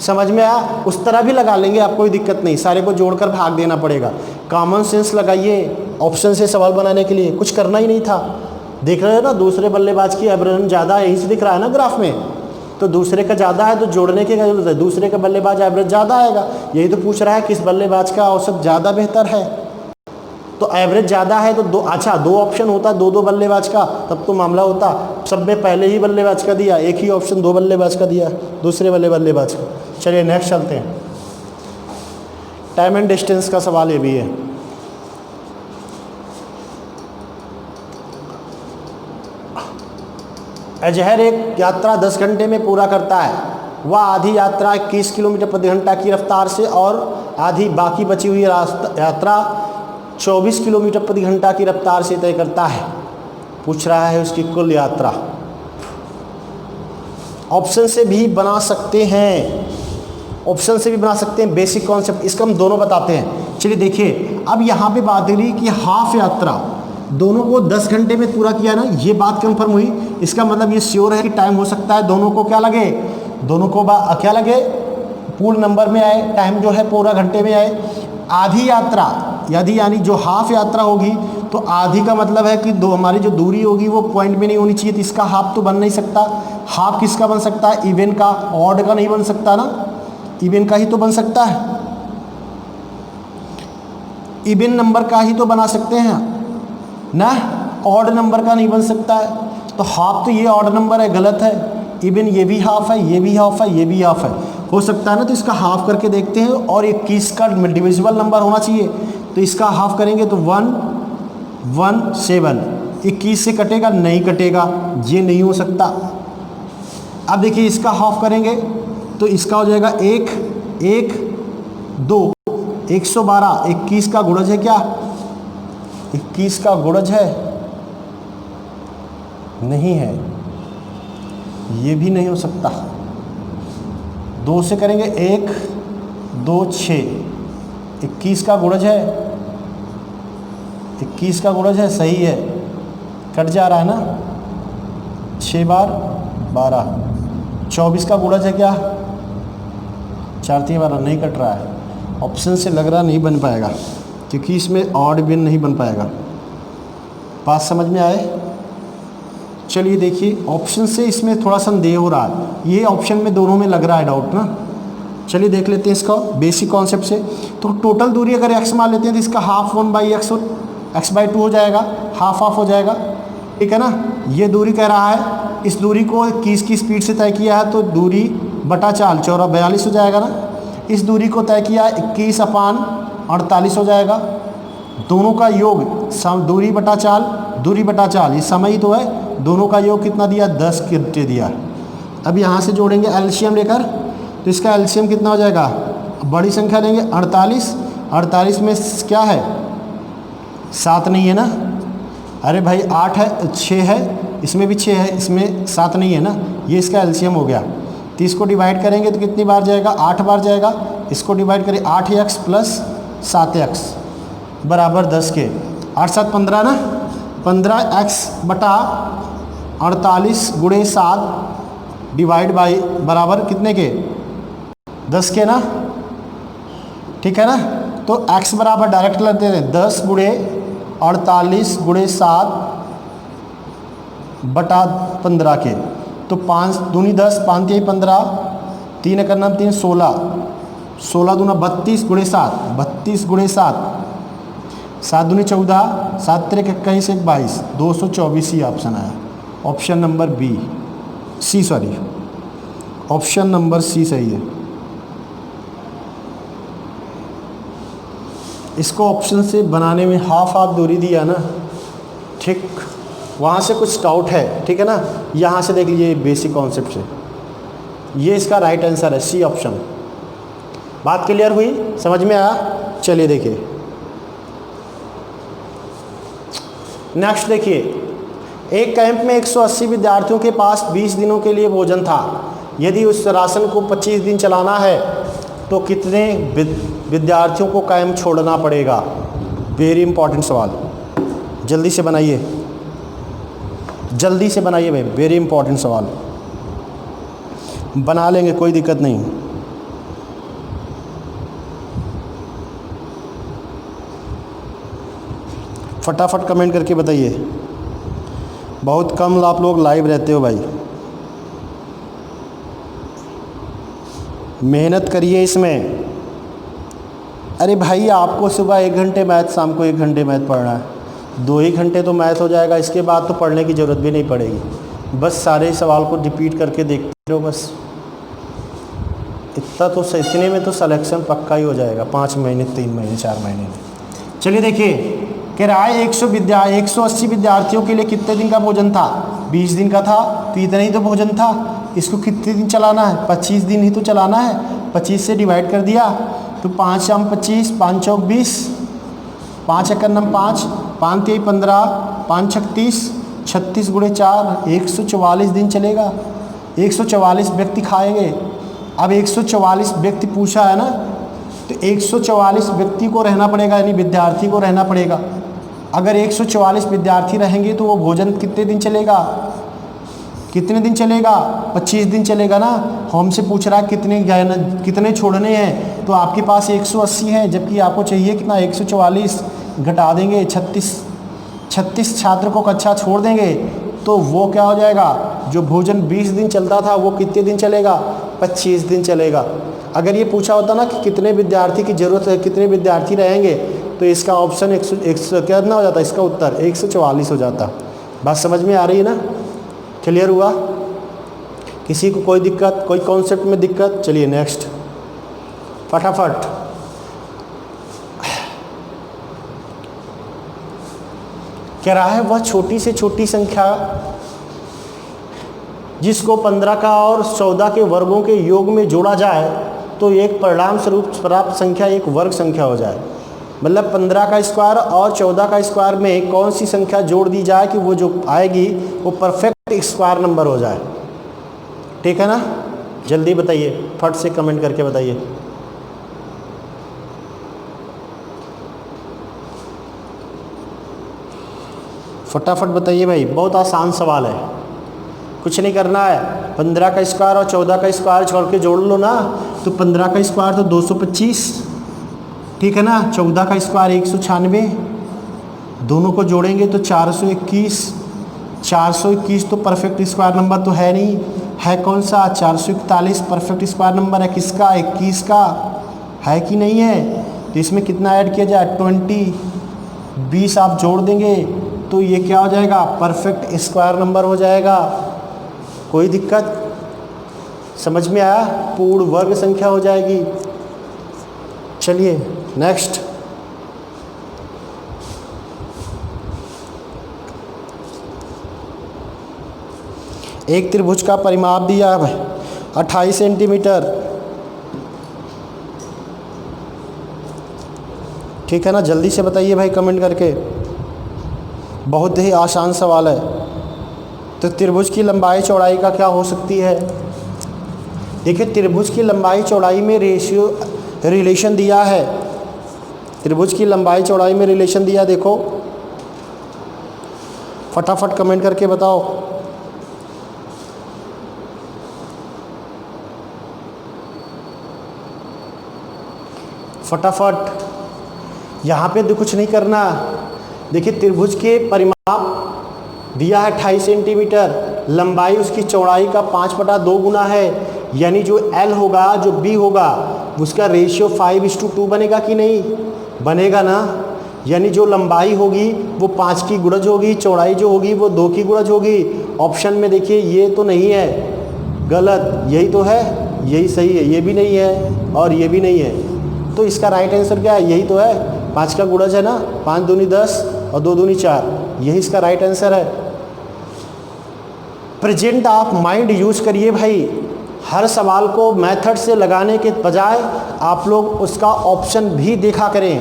समझ में आया? उस तरह भी लगा लेंगे आप, कोई दिक्कत नहीं, सारे को जोड़कर भाग देना पड़ेगा। कॉमन सेंस लगाइए ऑप्शन से सवाल बनाने के लिए, कुछ करना ही नहीं था। देख रहे हो ना, दूसरे बल्लेबाज की एवरेज ज़्यादा है, यहीं से दिख रहा है ना ग्राफ में, तो दूसरे का ज़्यादा है तो जोड़ने की जरूरत है, दूसरे का बल्लेबाज एवरेज ज़्यादा आएगा। यही तो पूछ रहा है किस बल्लेबाज का औसत ज़्यादा बेहतर है, तो एवरेज ज़्यादा है तो दो ऑप्शन होता, 2 बल्लेबाज का, तब तो मामला होता। सब में पहले ही बल्लेबाज का दिया, एक ही ऑप्शन 2 बल्लेबाज का दिया, दूसरे वाले बल्लेबाज का। चलिए नेक्स्ट चलते हैं। टाइम एंड डिस्टेंस का सवाल ये भी है। अजहर एक यात्रा 10 घंटे में पूरा करता है। वह आधी यात्रा 21 किलोमीटर प्रति घंटा की रफ्तार से और आधी बाकी बची हुई यात्रा 24 किलोमीटर प्रति घंटा की रफ्तार से तय करता है। पूछ रहा है उसकी कुल यात्रा। ऑप्शन से भी बना सकते हैं, ऑप्शन से भी बना सकते हैं, बेसिक कॉन्सेप्ट इसका हम दोनों बताते हैं। चलिए देखिए, अब यहाँ पे बात रही कि हाफ यात्रा दोनों को 10 घंटे में पूरा किया ना, ये बात कंफर्म हुई। इसका मतलब ये श्योर है कि टाइम हो सकता है दोनों को क्या लगे, दोनों को क्या लगे, पूर्ण नंबर में आए, टाइम जो है पूरा घंटे में आए। आधी यात्रा यदि यानी जो हाफ यात्रा होगी तो आधी का मतलब है कि हमारी जो दूरी होगी वो पॉइंट में नहीं होनी चाहिए, तो इसका हाफ तो बन नहीं सकता। हाफ किसका बन सकता है, इवन का, ऑड का नहीं बन सकता ना, इवन का ही तो बन सकता है, इवन नंबर का ही तो बना सकते हैं ना, ऑड नंबर का नहीं बन सकता है। तो हाफ तो ये ऑड नंबर है, गलत है। इवन ये भी हाफ है, ये भी हाफ है, ये भी हाफ है, हो सकता है ना। तो इसका हाफ करके देखते हैं, और 21 का डिविजिबल नंबर होना चाहिए, तो इसका हाफ करेंगे तो 117। 21 से कटेगा, नहीं कटेगा, ये नहीं हो सकता। अब देखिए इसका हाफ करेंगे तो इसका हो जाएगा 1 1 2 112। 21 का गुणज है क्या, 21 का गुणज है, नहीं है। ये भी नहीं हो सकता। 2 से करेंगे 1 2 6, 21 का गुणज है, 21 का गुणज है, सही है, कट जा रहा है ना, 6 बार 12। 24 का गुणज है क्या, 4 3 12, नहीं कट रहा है। ऑप्शन से लग रहा नहीं बन पाएगा क्योंकि इसमें ऑड बिन नहीं बन पाएगा। बात समझ में आए? चलिए देखिए, ऑप्शन से इसमें थोड़ा संदेह हो रहा है, ये ऑप्शन में दोनों में लग रहा है डाउट ना। चलिए देख लेते हैं इसका बेसिक कॉन्सेप्ट से। तो टोटल दूरी अगर x मान लेते हैं तो इसका हाफ 1/x और x/2 हो जाएगा, हाफ हाफ हो जाएगा, ठीक है ना। ये दूरी कह रहा है, इस दूरी को 21 की स्पीड से तय किया है तो दूरी बटा चाल 42 हो जाएगा ना। इस दूरी को तय किया 21/48 हो जाएगा। दोनों का योग दूरी बटा चाल ये समय ही तो है, दोनों का योग कितना दिया, 10 घंटे दिया। अब यहाँ से जोड़ेंगे एलसीएम लेकर, तो इसका एलसीएम कितना हो जाएगा, बड़ी संख्या लेंगे 48 में क्या है, 7 नहीं है ना, अरे भाई 8 है, 6 है, इसमें भी 6 है, इसमें 7 नहीं है ना, ये इसका एलसीएम हो गया। तो इसको डिवाइड करेंगे तो कितनी बार जाएगा, 8 बार जाएगा। इसको डिवाइड करें 8x प्लस 7x बराबर 10 के, 8 7 15 ना, 15x बटा 48 गुणे 7 डिवाइड बाई बराबर कितने के, 10 के ना, ठीक है ना। तो x बराबर डायरेक्ट लेते हैं 10 गुणे 48 गुणे 7 बटा 15 के, तो 5 दूनी 10, 5 तिहाई 15, 3 एक नाम 3 16, 16 दूना 32 गुणे 7, 32 गुणे 7, 7 दूनी 14, 7 तिरक 21 1 22, 224 ही ऑप्शन आया, option number option number C सही है। इसको ऑप्शन से बनाने में हाफ दूरी दिया ना, ठीक, वहाँ से कुछ डाउट है, ठीक है ना। यहाँ से देख लीजिए बेसिक कॉन्सेप्ट से, ये इसका राइट आंसर है, सी ऑप्शन। बात क्लियर हुई, समझ में आया? चलिए देखिए नेक्स्ट। देखिए, एक कैंप में 180 विद्यार्थियों के पास 20 दिनों के लिए भोजन था। यदि उस राशन को 25 दिन चलाना है तो कितने विद्यार्थियों को कैंप छोड़ना पड़ेगा? वेरी इंपॉर्टेंट सवाल, जल्दी से बनाइए भाई, वेरी इंपॉर्टेंट सवाल, बना लेंगे कोई दिक्कत नहीं। फटाफट कमेंट करके बताइए, बहुत कम आप लोग लाइव रहते हो भाई, मेहनत करिए इसमें। अरे भाई, आपको सुबह 1 घंटे मैथ, शाम को 1 घंटे मैथ पढ़ना है, 2 ही घंटे तो मैथ हो जाएगा, इसके बाद तो पढ़ने की ज़रूरत भी नहीं पड़ेगी, बस सारे सवाल को रिपीट करके देखते रहो बस। इतने में तो सिलेक्शन पक्का ही हो जाएगा, 5 महीने 3 महीने 4 महीने में। चलिए देखिए, कह रहा है 180 विद्यार्थियों के लिए कितने दिन का भोजन था? 20 दिन का था, तो इतना ही तो भोजन था। इसको कितने दिन चलाना है? 25 दिन ही तो चलाना है। 25 से डिवाइड कर दिया तो 5 शाम 25, 5 चौक 20, 5 एक नम 5, 5 तिहाई 15, 5 36, 36 गुणे 4, 144 दिन चलेगा। 144 व्यक्ति खाएंगे। अब 144 व्यक्ति पूछा है ना, तो 144 व्यक्ति को रहना पड़ेगा, यानी विद्यार्थी को रहना पड़ेगा। अगर 144 विद्यार्थी रहेंगे तो वो भोजन कितने दिन चलेगा? 25 दिन चलेगा ना। हमसे पूछ रहा है कितने छोड़ने हैं, तो आपके पास 180 हैं, जबकि आपको चाहिए कितना? 144। घटा देंगे, 36 छात्र को कक्षा छोड़ देंगे तो वो क्या हो जाएगा? जो भोजन 20 दिन चलता था वो कितने दिन चलेगा? 25 दिन चलेगा। अगर ये पूछा होता ना कि कितने विद्यार्थी की ज़रूरत है, कितने विद्यार्थी रहेंगे, तो इसका ऑप्शन 100 कितना हो जाता? इसका उत्तर 144 हो जाता। बात समझ में आ रही है ना? क्लियर हुआ? किसी को कोई दिक्कत, कोई कॉन्सेप्ट में दिक्कत? चलिए नेक्स्ट, फटाफट। कह रहा है वह छोटी से छोटी संख्या जिसको 15 का और 14 के वर्गों के योग में जोड़ा जाए तो एक परिणाम स्वरूप प्राप्त संख्या एक वर्ग संख्या हो जाए। मतलब 15 का स्क्वायर और 14 का स्क्वायर में कौन सी संख्या जोड़ दी जाए कि वो जो आएगी वो परफेक्ट स्क्वायर नंबर हो जाए। ठीक है ना, जल्दी बताइए, फट से कमेंट करके बताइए। फटाफट बताइए भाई, बहुत आसान सवाल है, कुछ नहीं करना है। 15 का स्क्वायर और 14 का स्क्वायर छोड़ के जोड़ लो ना, तो 15 का स्क्वायर तो 225, ठीक है ना, 14 का स्क्वायर 196, दोनों को जोड़ेंगे तो 421। 421 तो परफेक्ट स्क्वायर नंबर तो है नहीं, है कौन सा, 441 परफेक्ट स्क्वायर नंबर है किसका, 21 का, है कि नहीं है। तो इसमें कितना ऐड किया जाए, 20, 20 आप जोड़ देंगे तो ये क्या हो जाएगा, परफेक्ट स्क्वायर नंबर हो जाएगा। कोई दिक्कत, समझ में आया, पूर्ण वर्ग संख्या हो जाएगी। चलिए नेक्स्ट, एक त्रिभुज का परिमाप दिया है 28 सेंटीमीटर, ठीक है ना, जल्दी से बताइए भाई कमेंट करके, बहुत ही आसान सवाल है। तो त्रिभुज की लंबाई चौड़ाई का क्या हो सकती है, देखिए त्रिभुज की लंबाई चौड़ाई में रिलेशन दिया है, त्रिभुज की लंबाई चौड़ाई में रिलेशन दिया, देखो फटाफट कमेंट करके बताओ। फटाफट, यहाँ पे तो कुछ नहीं करना। देखिए त्रिभुज के परिमाप दिया है 28 सेंटीमीटर, लंबाई उसकी चौड़ाई का 5/2 गुना है, यानी जो L होगा, जो B होगा, उसका रेशियो 5:2 बनेगा कि नहीं, बनेगा ना। यानी जो लंबाई होगी वो 5 की गुणज होगी, चौड़ाई जो होगी वो 2 की गुणज होगी। ऑप्शन में देखिए ये तो नहीं है, गलत, यही तो है, यही सही है, ये भी नहीं है और ये भी नहीं है। तो इसका राइट आंसर क्या है, यही तो है, 5 का गुणज है ना, 5 दूनी 10 और 2 दूनी 4, यही इसका राइट आंसर है। प्रेजेंट आप माइंड यूज करिए भाई, हर सवाल को मेथड से लगाने के बजाय आप लोग उसका ऑप्शन भी देखा करें,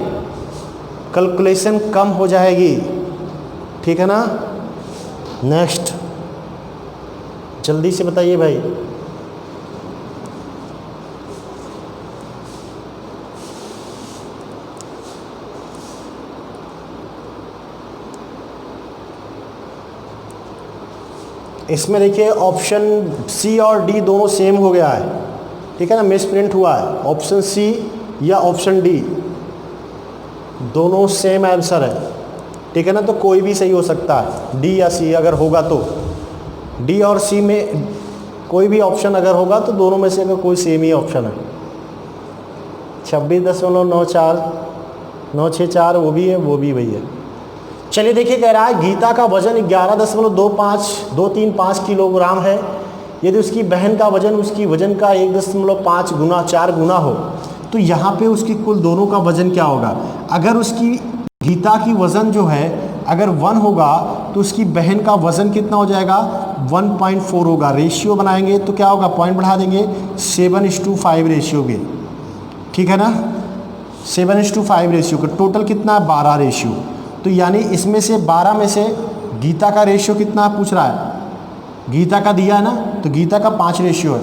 कैलकुलेशन कम हो जाएगी, ठीक है ना। नेक्स्ट, जल्दी से बताइए भाई। इसमें देखिए ऑप्शन सी और डी दोनों सेम हो गया है, ठीक है ना, मिस प्रिंट हुआ है। ऑप्शन सी या ऑप्शन डी दोनों सेम आंसर है, ठीक है ना, तो कोई भी सही हो सकता है, डी या सी अगर होगा तो। डी और सी में कोई भी ऑप्शन अगर होगा तो दोनों में से अगर कोई सेम ही ऑप्शन है। 26.94 वो भी है, वो भी वही है। चलिए देखिए, कह रहा है गीता का वजन 11.235 किलोग्राम है, यदि उसकी बहन का वजन उसकी वजन का 1.5 गुना 4 गुना हो, तो यहाँ पे उसकी कुल दोनों का वजन क्या होगा। अगर उसकी गीता की वजन जो है अगर 1 होगा तो उसकी बहन का वजन कितना हो जाएगा, 1.4 होगा। रेशियो बनाएंगे तो क्या होगा, पॉइंट बढ़ा देंगे, 7:5 रेशियो के, ठीक है ना, 7:5 रेशियो का टोटल कितना है, 12 रेशियो। तो यानी इसमें से 12 में से गीता का रेशियो कितना पूछ रहा है, गीता का दिया है ना, तो गीता का 5 रेशियो है,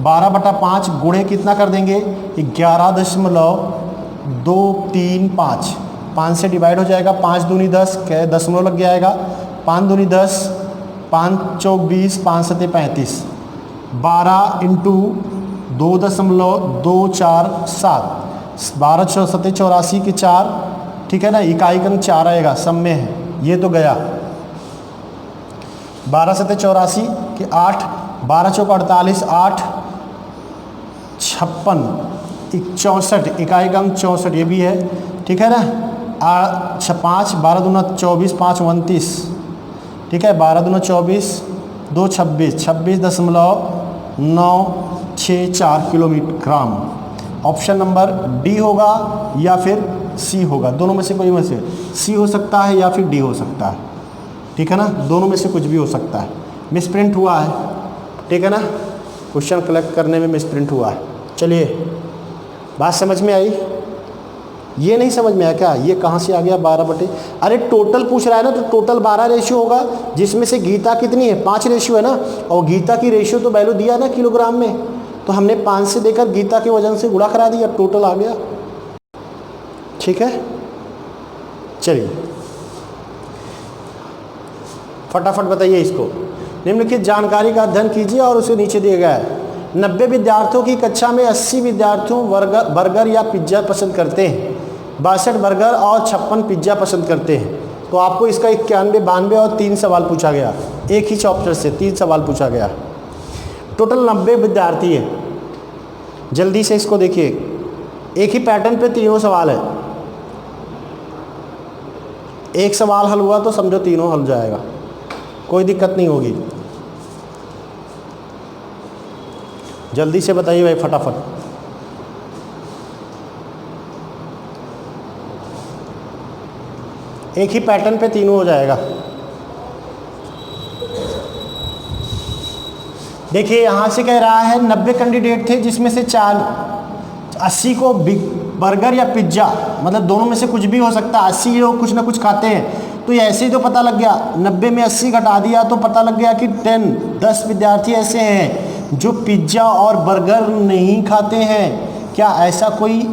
12/5 गुणे कितना कर देंगे, 11.235, 5 से डिवाइड हो जाएगा, 5 दूनी 10, दशमलव लग जाएगा, 5 दूनी 10, 5 चौक 20, 5 सते 35, 12 इंटू 2.247, 12 सते 84 के 4, ठीक है ना, इकाई अंक 4 आएगा, सब में है, ये तो गया। 12 सते 84 के 8, 12 चौक 48, 8 56, 64 इकाई अंक 64, ये भी है, ठीक है ना। 5, 12 दूना 24, 5 29, ठीक है, 12 दूना 24, 2 26, 26.964 किलोग्राम। ऑप्शन नंबर डी होगा या फिर सी होगा, दोनों में से कोई में से, सी हो सकता है या फिर डी हो सकता है, ठीक है ना, दोनों में से कुछ भी हो सकता है। मिसप्रिंट हुआ है, ठीक है ना, क्वेश्चन कलेक्ट करने में मिसप्रिंट हुआ है। चलिए बात समझ में आई, ये नहीं समझ में आया क्या? ये कहाँ से आ गया 12/? अरे टोटल पूछ रहा है ना, तो टोटल 12 रेशियो होगा, जिसमें से गीता कितनी है? 5 रेशियो है ना, और गीता की रेशियो तो वैल्यू दिया ना किलोग्राम में, तो हमने 5 से देकर गीता के वजन से गुणा करा दिया, टोटल आ गया। ठीक है, चलिए फटाफट बताइए इसको। निम्नलिखित जानकारी का अध्ययन कीजिए और उसे नीचे दिया गया है। 90 विद्यार्थियों की कक्षा में 80 विद्यार्थियों बर्गर या पिज्ज़ा पसंद करते हैं, 62 बर्गर और 56 पिज्ज़ा पसंद करते हैं। तो आपको इसका 91, 92 और 3 सवाल पूछा गया, एक ही चैप्टर से 3 सवाल पूछा गया। टोटल 90 विद्यार्थी है। जल्दी से इसको देखिए, एक ही पैटर्न पे तीनों सवाल है। एक सवाल हल हुआ तो समझो तीनों हल जाएगा, कोई दिक्कत नहीं होगी। जल्दी से बताइए भाई फटाफट। एक ही पैटर्न पे तीनों हो जाएगा। देखिए यहाँ से कह रहा है 90 कैंडिडेट थे, जिसमें से 80 को बर्गर या पिज्ज़ा, मतलब दोनों में से कुछ भी हो सकता है। 80 लोग कुछ ना कुछ खाते हैं, तो ये ऐसे ही तो पता लग गया। 90 में 80 घटा दिया तो पता लग गया कि 10 विद्यार्थी ऐसे हैं जो पिज्ज़ा और बर्गर नहीं खाते हैं। क्या ऐसा कोई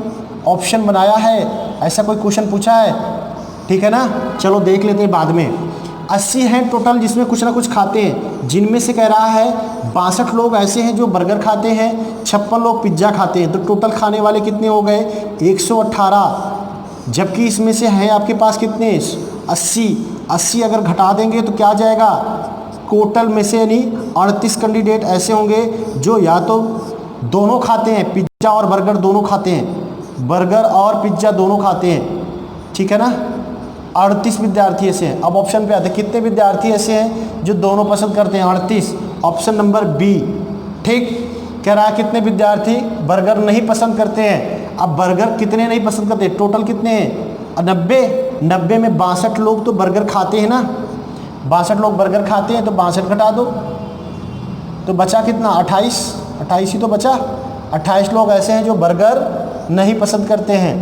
ऑप्शन बनाया है? ऐसा कोई क्वेश्चन पूछा है? ठीक है ना, चलो देख लेते हैं बाद में। 80 हैं टोटल जिसमें कुछ ना कुछ खाते हैं, जिनमें से कह रहा है 62 लोग ऐसे हैं जो बर्गर खाते हैं, 56 लोग पिज्ज़ा खाते हैं। तो टोटल खाने वाले कितने हो गए? 118। जबकि इसमें से हैं आपके पास कितने? 80 अगर घटा देंगे तो क्या आ जाएगा? टोटल में से यानी 38 कैंडिडेट ऐसे होंगे जो या तो दोनों खाते हैं, पिज्ज़ा और बर्गर दोनों खाते हैं, बर्गर और पिज्ज़ा दोनों खाते हैं। ठीक है ना, 38 विद्यार्थी ऐसे हैं। अब ऑप्शन पे आते हैं, कितने विद्यार्थी ऐसे हैं जो दोनों पसंद करते हैं? 38, ऑप्शन नंबर बी। ठीक, कह रहा है कितने विद्यार्थी बर्गर नहीं पसंद करते हैं। अब बर्गर कितने नहीं पसंद करते? टोटल कितने हैं? 90 में 62 लोग तो बर्गर खाते हैं ना, 62 लोग बर्गर खाते हैं, तो 62 घटा दो तो बचा कितना? 28 ही तो बचा। 28 लोग ऐसे हैं जो बर्गर नहीं पसंद करते हैं।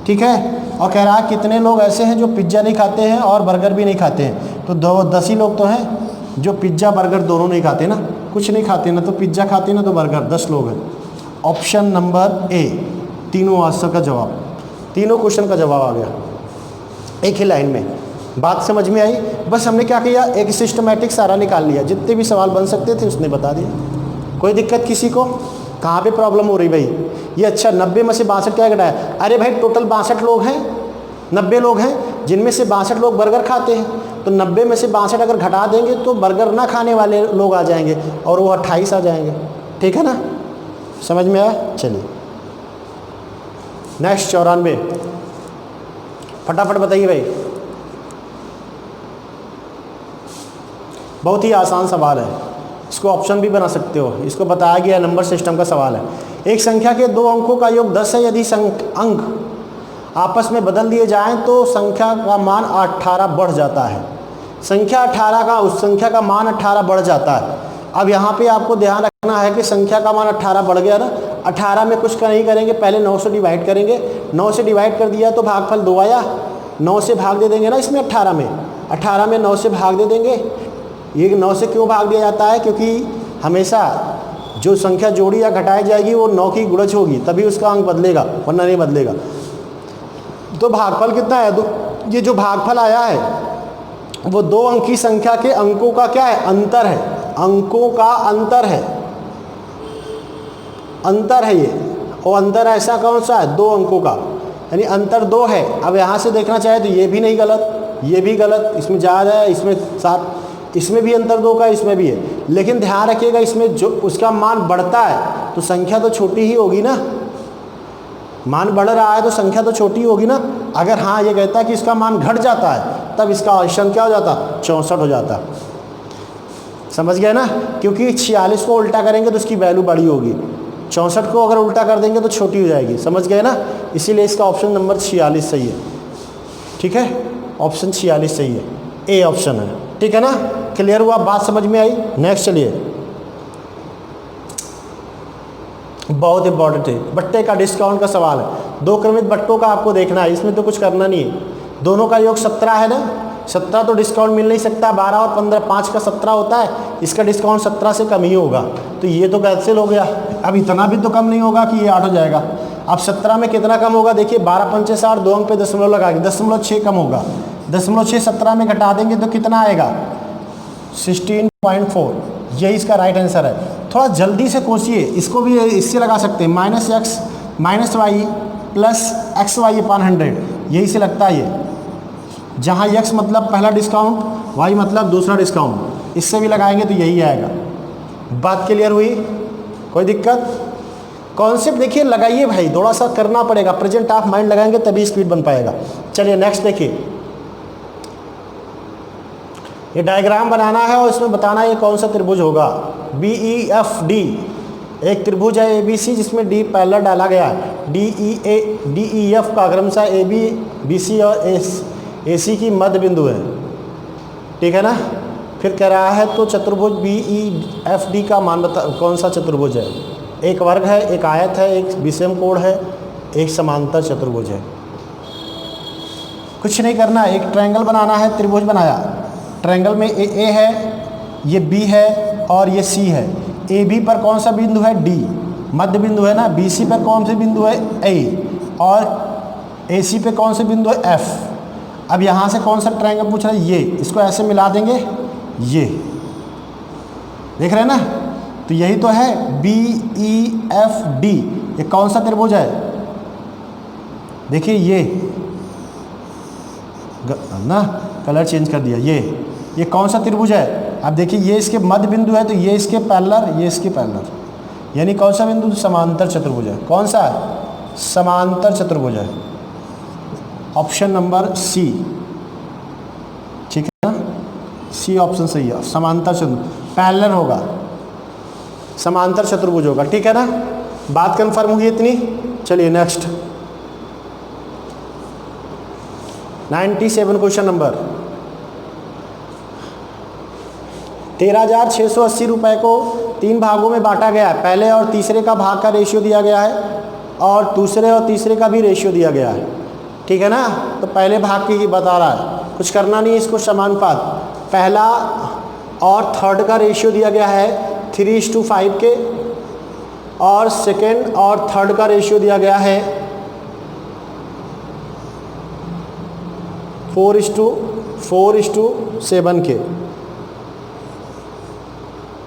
ठीक है, और कह रहा है कितने लोग ऐसे हैं जो पिज्ज़ा नहीं खाते हैं और बर्गर भी नहीं खाते हैं। तो 10 ही लोग तो हैं जो पिज्ज़ा बर्गर दोनों नहीं खाते ना, कुछ नहीं खाते ना तो पिज्ज़ा खाते ना तो बर्गर, 10 लोग हैं। ऑप्शन नंबर ए, तीनों आंसर का जवाब, तीनों क्वेश्चन का जवाब आ गया एक ही लाइन में। बात समझ में आई? बस हमने क्या किया, एक सिस्टमेटिक सारा निकाल लिया, जितने भी सवाल बन सकते थे उसने बता दिया। कोई दिक्कत किसी को? कहाँ पे प्रॉब्लम हो रही भाई? ये अच्छा 90 में से 62 क्या घटाया? अरे भाई टोटल 62 लोग हैं, 90 लोग हैं जिनमें से 62 लोग बर्गर खाते हैं, तो 90 में से 62 अगर घटा देंगे तो बर्गर ना खाने वाले लोग आ जाएंगे और वो 28 आ जाएंगे। ठीक है ना, समझ में आया? चलिए नेक्स्ट 94, फटाफट बताइए भाई। बहुत ही आसान सवाल है, इसको ऑप्शन भी बना सकते हो, इसको बताया गया नंबर सिस्टम का सवाल है। एक संख्या के 2 अंकों का योग 10 है, यदि अंक आपस में बदल दिए जाएं तो संख्या का मान 18 बढ़ जाता है। संख्या 18 का, उस संख्या का मान 18 बढ़ जाता है। अब यहाँ पे आपको ध्यान रखना है कि संख्या का मान 18 बढ़ गया ना, 18 में कुछ नहीं करेंगे, पहले 9 से डिवाइड करेंगे। 9 से डिवाइड कर दिया तो भागफल 2 आया, 9 से भाग दे देंगे ना इसमें 18 में 9 से भाग दे देंगे। ये 9 से क्यों भाग दिया जाता है? क्योंकि हमेशा जो संख्या जोड़ी या घटाई जाएगी वो 9 की गुणज होगी, तभी उसका अंक बदलेगा, वरना नहीं बदलेगा। तो भागफल कितना है? ये जो भागफल आया है वो 2 अंक की संख्या के अंकों का क्या है? अंतर है, अंकों का अंतर है, अंतर है ये। और अंतर ऐसा कौन सा है? 2 अंकों का, यानी अंतर 2 है। अब यहाँ से देखना चाहे तो ये भी नहीं गलत, ये भी गलत, इसमें ज़्यादा है, इसमें 7, इसमें भी अंतर 2 का, इसमें भी है। लेकिन ध्यान रखिएगा इसमें जो उसका मान बढ़ता है तो संख्या तो छोटी ही होगी ना, मान बढ़ रहा है तो संख्या तो छोटी होगी ना। अगर हाँ ये कहता है कि इसका मान घट जाता है तब इसका ऑप्शन क्या हो जाता? 64 हो जाता। समझ गए ना, क्योंकि 46 को उल्टा करेंगे तो उसकी वैल्यू बड़ी होगी, 64 को अगर उल्टा कर देंगे तो छोटी हो जाएगी। समझ गए ना, इसीलिए इसका ऑप्शन नंबर 46 सही है। ठीक है, ऑप्शन 46 सही है, ए ऑप्शन है। ठीक है ना, क्लियर हुआ? बात समझ में आई? नेक्स्ट चलिए, बहुत इंपॉर्टेंट है, बट्टे का डिस्काउंट का सवाल है। दो क्रमित बट्टों का आपको देखना है, इसमें तो कुछ करना नहीं है। दोनों का योग 17 है ना, 17 तो डिस्काउंट मिल नहीं सकता, 12 और 15, 5 का 17 होता है, इसका डिस्काउंट 17 से कम ही होगा, तो ये तो कैंसिल हो गया। अब इतना भी तो कम नहीं होगा कि ये 8 हो जाएगा। अब 17 में कितना कम होगा, देखिए 12 पंचे 60, 2 अंक पे दशमलव लगा के 0.6 कम होगा, 0.6 17 में घटा देंगे तो कितना आएगा 16.4, यही इसका राइट आंसर है। थोड़ा जल्दी से कोशिए, इसको भी इससे लगा सकते हैं, -x -y प्लस XY/100, यही से लगता है ये, जहाँ x मतलब पहला डिस्काउंट, y मतलब दूसरा डिस्काउंट, इससे भी लगाएंगे तो यही आएगा। बात क्लियर हुई, कोई दिक्कत? कॉन्सेप्ट देखिए लगाइए भाई, थोड़ा सा करना पड़ेगा, प्रेजेंट ऑफ माइंड लगाएंगे तभी स्पीड बन पाएगा। चलिए नेक्स्ट देखिए, ये डायग्राम बनाना है और इसमें बताना है ये कौन सा त्रिभुज होगा। BEFD एक त्रिभुज है ABC जिसमें D पैरेलल डाला गया है, DEF का क्रमशः AB BC और AC की मध्य बिंदु है, ठीक है ना। फिर कह रहा है तो चतुर्भुज BEFD का मान बता, कौन सा चतुर्भुज है, एक वर्ग है, एक आयत है, एक विषम कोण है, एक समांतर चतुर्भुज है। कुछ नहीं करना, एक ट्रायंगल बनाना है, त्रिभुज बनाया, ट्रायंगल में A है, ये B है और ये C है। AB पर कौन सा बिंदु है, D मध्य बिंदु है ना, BC पर कौन सा बिंदु है, A, और AC पे कौन सा बिंदु है, F। अब यहाँ से कौन सा ट्रायंगल पूछ रहा है, ये, इसको ऐसे मिला देंगे, ये देख रहे हैं ना, तो यही तो है BEFD। ये कौन सा त्रिभुज है, देखिए ये ना, कलर चेंज कर दिया, ये कौन सा त्रिभुज है। अब देखिए ये इसके मध्य बिंदु है, तो ये इसके पैरेलल, ये इसके पैरेलल, यानी कौन सा बिंदु, समांतर चतुर्भुज है। कौन सा है, समांतर चतुर्भुज है, ऑप्शन नंबर C, ठीक है ना, C ऑप्शन सही है। समांतर चतुर्भुज पैरेलल होगा, समांतर चतुर्भुज होगा, ठीक है ना। बात कंफर्म हुई इतनी। चलिए नेक्स्ट 97 क्वेश्चन नंबर, 13,680 रुपये को 3 भागों में बांटा गया है। पहले और तीसरे का भाग का रेशियो दिया गया है और दूसरे और तीसरे का भी रेशियो दिया गया है, ठीक है ना। तो पहले भाग की बता रहा है, कुछ करना नहीं, इसको समानुपात, पहला और थर्ड का रेशियो दिया गया है 3:5 के, और सेकेंड और थर्ड का रेशियो दिया गया है 4:7 के,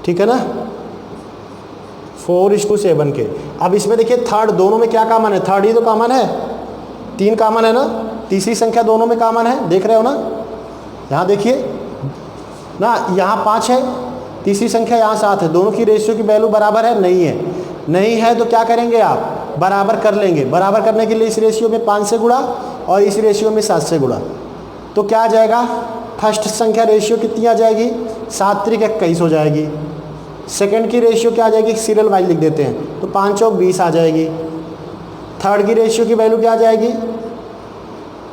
ठीक है ना, 4:7 के। अब इसमें देखिए थर्ड, दोनों में क्या कॉमन है, थर्ड ही तो कॉमन है, 3 कॉमन है ना, तीसरी संख्या दोनों में कॉमन है, देख रहे हो ना, यहाँ देखिए ना, यहाँ 5 है, तीसरी संख्या यहाँ 7 है, दोनों की रेशियो की वैल्यू बराबर है, नहीं है, नहीं है तो क्या करेंगे आप, बराबर कर लेंगे। बराबर करने के लिए इस रेशियो में 5 से गुणा और इस रेशियो में 7 से गुणा, तो क्या आ जाएगा, फर्स्ट संख्या रेशियो कितनी आ जाएगी, 7 त्रिक 21 हो जाएगी। सेकंड की रेशियो क्या आ जाएगी, सीरियल वाइज लिख देते हैं, तो 5 चौक 20 आ जाएगी। थर्ड की रेशियो की वैल्यू क्या आ जाएगी,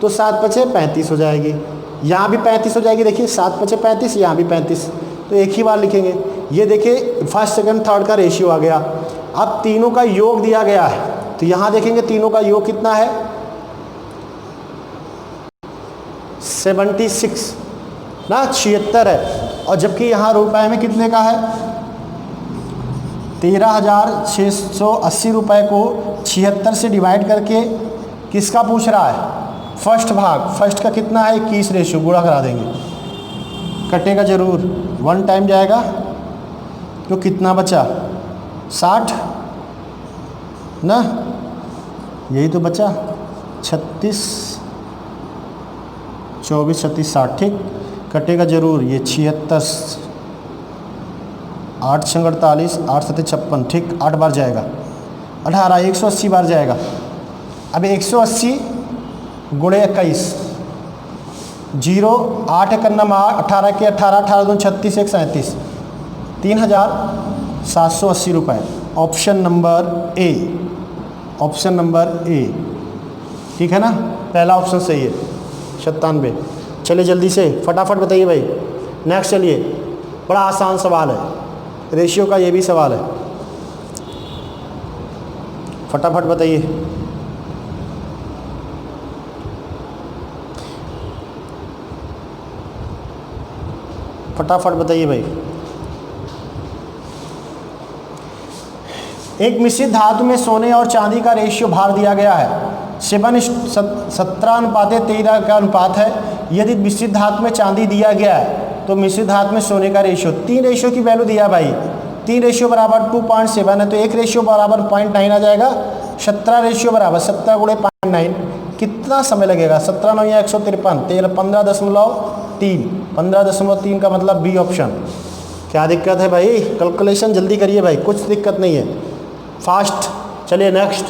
तो 7 पचे 35 हो जाएगी, यहाँ भी 35 हो जाएगी, देखिए 7 पचे 35, यहाँ भी 35, तो एक ही बार लिखेंगे। ये देखिए फर्स्ट सेकंड थर्ड का रेशियो आ गया। अब तीनों का योग दिया गया है, तो यहाँ देखेंगे तीनों का योग कितना है, 76 ना, 76 है, और जबकि यहाँ रुपए में कितने का है, 13,680 रुपये को 76 से डिवाइड करके किसका पूछ रहा है, फर्स्ट भाग, फर्स्ट का कितना है 21 रेशियो, गुणा करा देंगे, कटेगा जरूर, 1 टाइम जाएगा, तो कितना बचा 60 ना, यही तो बचा 36, 24, 36, 60, ठीक, कटेगा जरूर, ये 76, 8 छंग 48, 8 सत्ते 56, ठीक, 8 बार जाएगा, 18, 180 बार जाएगा। अब 180 गुणे 21, 0, 8 एक 18 के 18, 18 दूनी 36, 1 37, 3,780 रुपये, option number A, option number A, ठीक है ना, पहला ऑप्शन सही है, 97। चलिए जल्दी से फटाफट बताइए भाई, नेक्स्ट चलिए, बड़ा आसान सवाल है, रेशियो का ये भी सवाल है, फटाफट बताइए। फटाफट बताइए भाई। एक मिश्रित धातु में सोने और चांदी का रेशियो भार दिया गया है 17:13 का अनुपात है। यदि मिश्रित धातु में चांदी दिया गया है तो मिश्रित धातु में सोने का रेशियो, 3 रेशियो की वैल्यू दिया भाई, 3 रेशियो बराबर 2.7 है तो 1 रेशियो बराबर 0.9 आ जाएगा। 17 रेशियो बराबर 17 गुणे 0.9, कितना समय लगेगा? 17 9 या 153, 15.3, 15.3 का मतलब बी ऑप्शन। क्या दिक्कत है भाई? कैलकुलेशन जल्दी करिए भाई, कुछ दिक्कत नहीं है, फास्ट। चलिए नेक्स्ट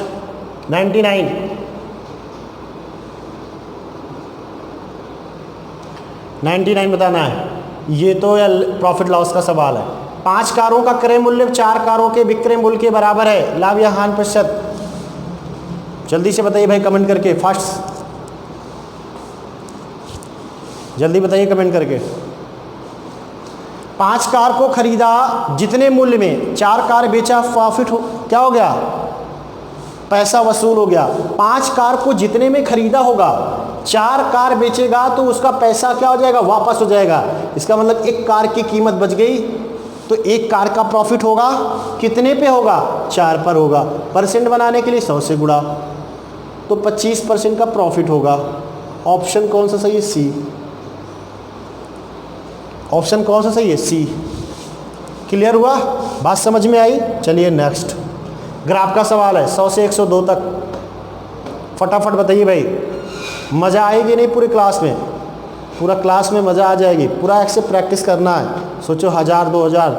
99 बताना है। ये तो या प्रॉफिट लॉस का सवाल है। 5 कारों का क्रय मूल्य 4 कारों के विक्रय मूल्य के बराबर है, लाभ या हानि प्रतिशत? जल्दी से बताइए भाई कमेंट करके, फास्ट जल्दी बताइए कमेंट करके। 5 कार को खरीदा जितने मूल्य में 4 कार बेचा, प्रॉफिट हो, क्या हो गया? पैसा वसूल हो गया। 5 कार को जितने में खरीदा होगा, 4 कार बेचेगा तो उसका पैसा क्या हो जाएगा? वापस हो जाएगा। इसका मतलब 1 कार की कीमत बच गई तो 1 कार का प्रॉफिट होगा, कितने पे होगा? 4 पर होगा। परसेंट बनाने के लिए 100 से गुणा तो 25% का प्रॉफिट होगा। ऑप्शन कौन सा सही है? सी। ऑप्शन कौन सा सही है? सी। क्लियर हुआ? बात समझ में आई? चलिए नेक्स्ट ग्राफ का सवाल है 100 से 102 तक। फटाफट बताइए भाई, मज़ा आएगी नहीं पूरी क्लास में? पूरा क्लास में मज़ा आ जाएगी। पूरा ऐसे प्रैक्टिस करना है। सोचो 1000 2000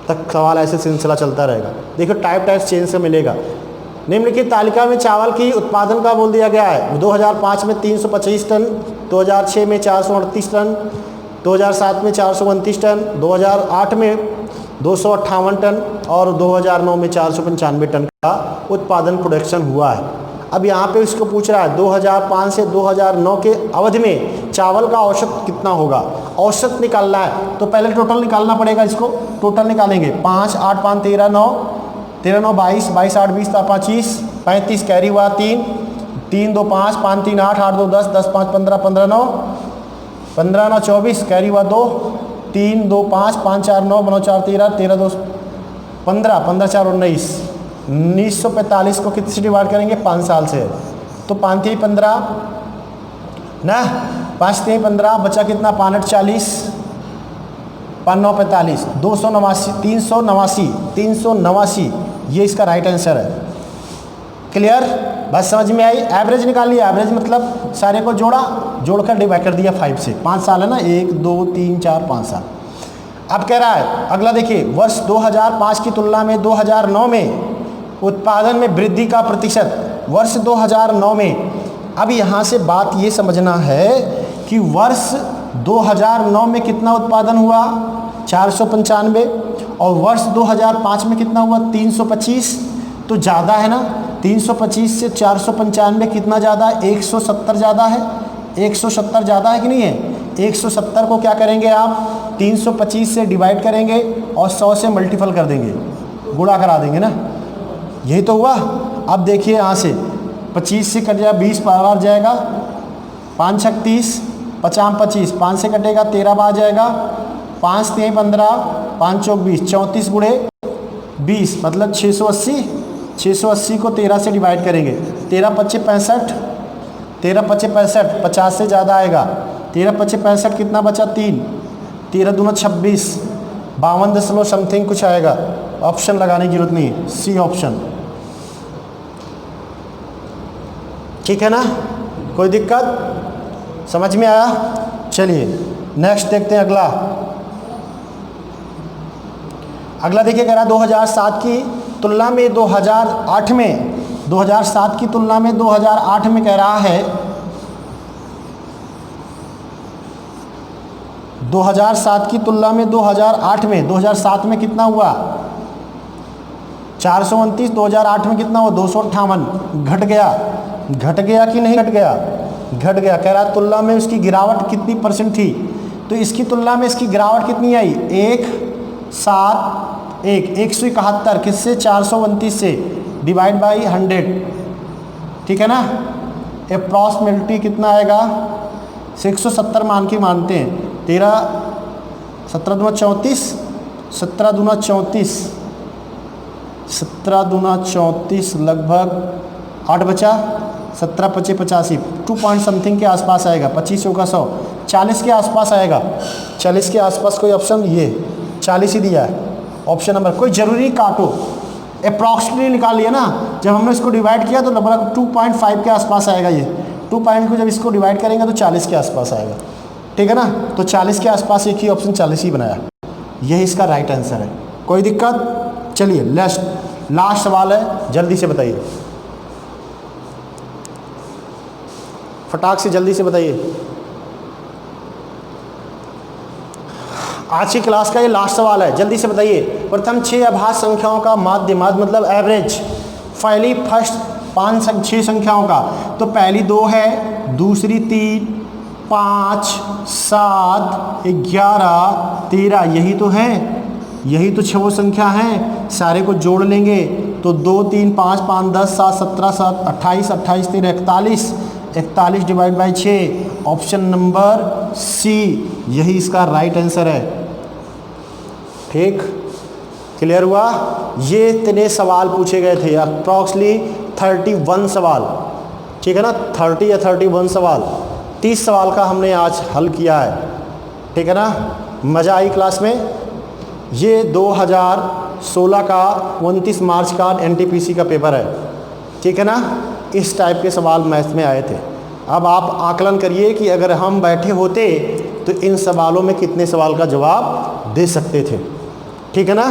तक सवाल ऐसे सिलसिला चलता रहेगा। देखो टाइप चेंज से मिलेगा। निम्नलिखित तालिका में चावल की उत्पादन का बोल दिया गया है। 2005 में 325 टन, 2006 में 438 टन, 2007 में 429 टन, 2008 में 258 टन और 2009 में 495 टन का उत्पादन प्रोडक्शन हुआ है। अब यहाँ पे इसको पूछ रहा है 2005 से 2009 के अवधि में चावल का औसत कितना होगा? औसत निकालना है तो पहले टोटल निकालना पड़ेगा। इसको टोटल निकालेंगे। 5 8 5 13 9, 13 9 22, 22 8 20 25, 35 कैरी हुआ 3, 3 2 5, 5 3 8, 8 2 10, 10 5 15, 15 9, 15 9 24 कैरी हुआ 2, 3 2 5, 5 4 9, 9 4 13, 13 2 15, 15 4 19, 1945 को कितने से डिवाइड करेंगे? 5 साल से। तो 5 3 15 ना, 5 3 15 बचा कितना? 5 8 40, 5 9 45, 289, 389 ये इसका राइट आंसर है। क्लियर? बस समझ में आई? एवरेज निकालिए। एवरेज मतलब सारे को जोड़कर डिवाइड कर दिया 5 से। 5 साल है ना, 1 2 3 4 5 साल। अब कह रहा है अगला देखिए, वर्ष 2005 की तुलना में 2009 में उत्पादन में वृद्धि का प्रतिशत। वर्ष 2009 में, अब यहाँ से बात ये समझना है कि वर्ष 2009 में कितना उत्पादन हुआ? 495 और वर्ष 2005 में कितना हुआ? 325। तो ज़्यादा है ना, 325 से 495 कितना ज़्यादा है? 170 ज़्यादा है। 170 ज़्यादा है कि नहीं है? 170 को क्या करेंगे आप? 325 से डिवाइड करेंगे और 100 से मल्टीपल कर देंगे, गुणा करा देंगे ना। यही तो हुआ। अब देखिए यहाँ से 25 से कट जाएगा 20 बार जाएगा, 5 6 30, 50 25, 5 से कटेगा 13 बार जाएगा, 5 3 15, 5 4 20, 34 गुणे 20 मतलब 680। 680 को 13 से डिवाइड करेंगे, 13 25 65, 13 25 65, 50 से ज़्यादा आएगा। 13 25 65 कितना बचा? 3, 13 दूना 26, 52 दशमलव समथिंग कुछ आएगा। ऑप्शन लगाने की जरूरत नहीं है, सी ऑप्शन। ठीक है ना? कोई दिक्कत? समझ में आया? चलिए नेक्स्ट देखते हैं अगला। अगला देखिए, कह रहा 2007 की तुलना में 2008 में, 2007 की तुलना में 2008 में कह रहा है 2007 की तुलना में 2008 में, 2007 में कितना हुआ? 429, 2008 में कितना हुआ? 258। घट गया कि नहीं घट गया? घट गया। कह रहा तुलना में उसकी गिरावट कितनी परसेंट थी? तो इसकी तुलना में इसकी गिरावट कितनी आई? 171 किससे? 429 से, डिवाइड बाई 100। ठीक है ना? अप्रॉक्सिमेटली कितना आएगा? 670 मान के मानते हैं। 13 17 दूना 34, 17 दूना 34, 17 दूना 34 लगभग 8 बचा, 17 पचे 85, 2 पॉइंट समथिंग के आसपास आएगा। 25 होगा 100, 40 के आसपास आएगा। 40 के आसपास कोई ऑप्शन, ये 40 ही दिया है ऑप्शन नंबर। कोई ज़रूरी काटो, अप्रॉक्सीमेटली निकाल लिया ना। जब हमने इसको डिवाइड किया तो लगभग 2.5 के आसपास आएगा। ये 2 पॉइंट को जब इसको डिवाइड करेंगे तो 40 के आसपास आएगा, ठीक है ना। तो 40 के आसपास एक ही ऑप्शन 40 ही बनाया, यही इसका राइट आंसर है। कोई दिक्कत? चलिए लास्ट सवाल है, जल्दी से बताइए, फटाक से जल्दी से बताइए। आज की क्लास का ये लास्ट सवाल है, जल्दी से बताइए। प्रथम 6 अभाज्य संख्याओं का माध्य मतलब एवरेज, पहली फर्स्ट 6 संख्याओं का। तो पहली 2 है, दूसरी 3, 5, 7, 11, 13, यही तो है, यही तो 6 संख्या हैं। सारे को जोड़ लेंगे तो 2, 3, 5, 5, 10, 7, 17, 7, 28, 28, 13, 41, 41 divide by 6, option number C, यही इसका राइट आंसर है। ठीक, क्लियर हुआ। ये इतने सवाल पूछे गए थे, अप्रॉक्सली 31 सवाल, ठीक है ना। 30 या 31 सवाल, 30 सवाल का हमने आज हल किया है, ठीक है ना। मज़ा आई क्लास में। ये 2016 का 29 मार्च का NTPC का पेपर है, ठीक है ना। इस टाइप के सवाल मैथ में आए थे। अब आप आकलन करिए कि अगर हम बैठे होते तो इन सवालों में कितने सवाल का जवाब दे सकते थे, ठीक है ना।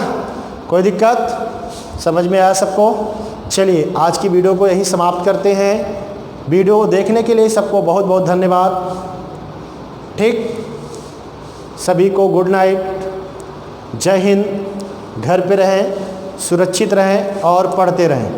कोई दिक्कत? समझ में आया सबको? चलिए आज की वीडियो को यहीं समाप्त करते हैं। वीडियो देखने के लिए सबको बहुत बहुत धन्यवाद। ठीक, सभी को गुड नाइट, जय हिंद। घर पे रहें, सुरक्षित रहें और पढ़ते रहें।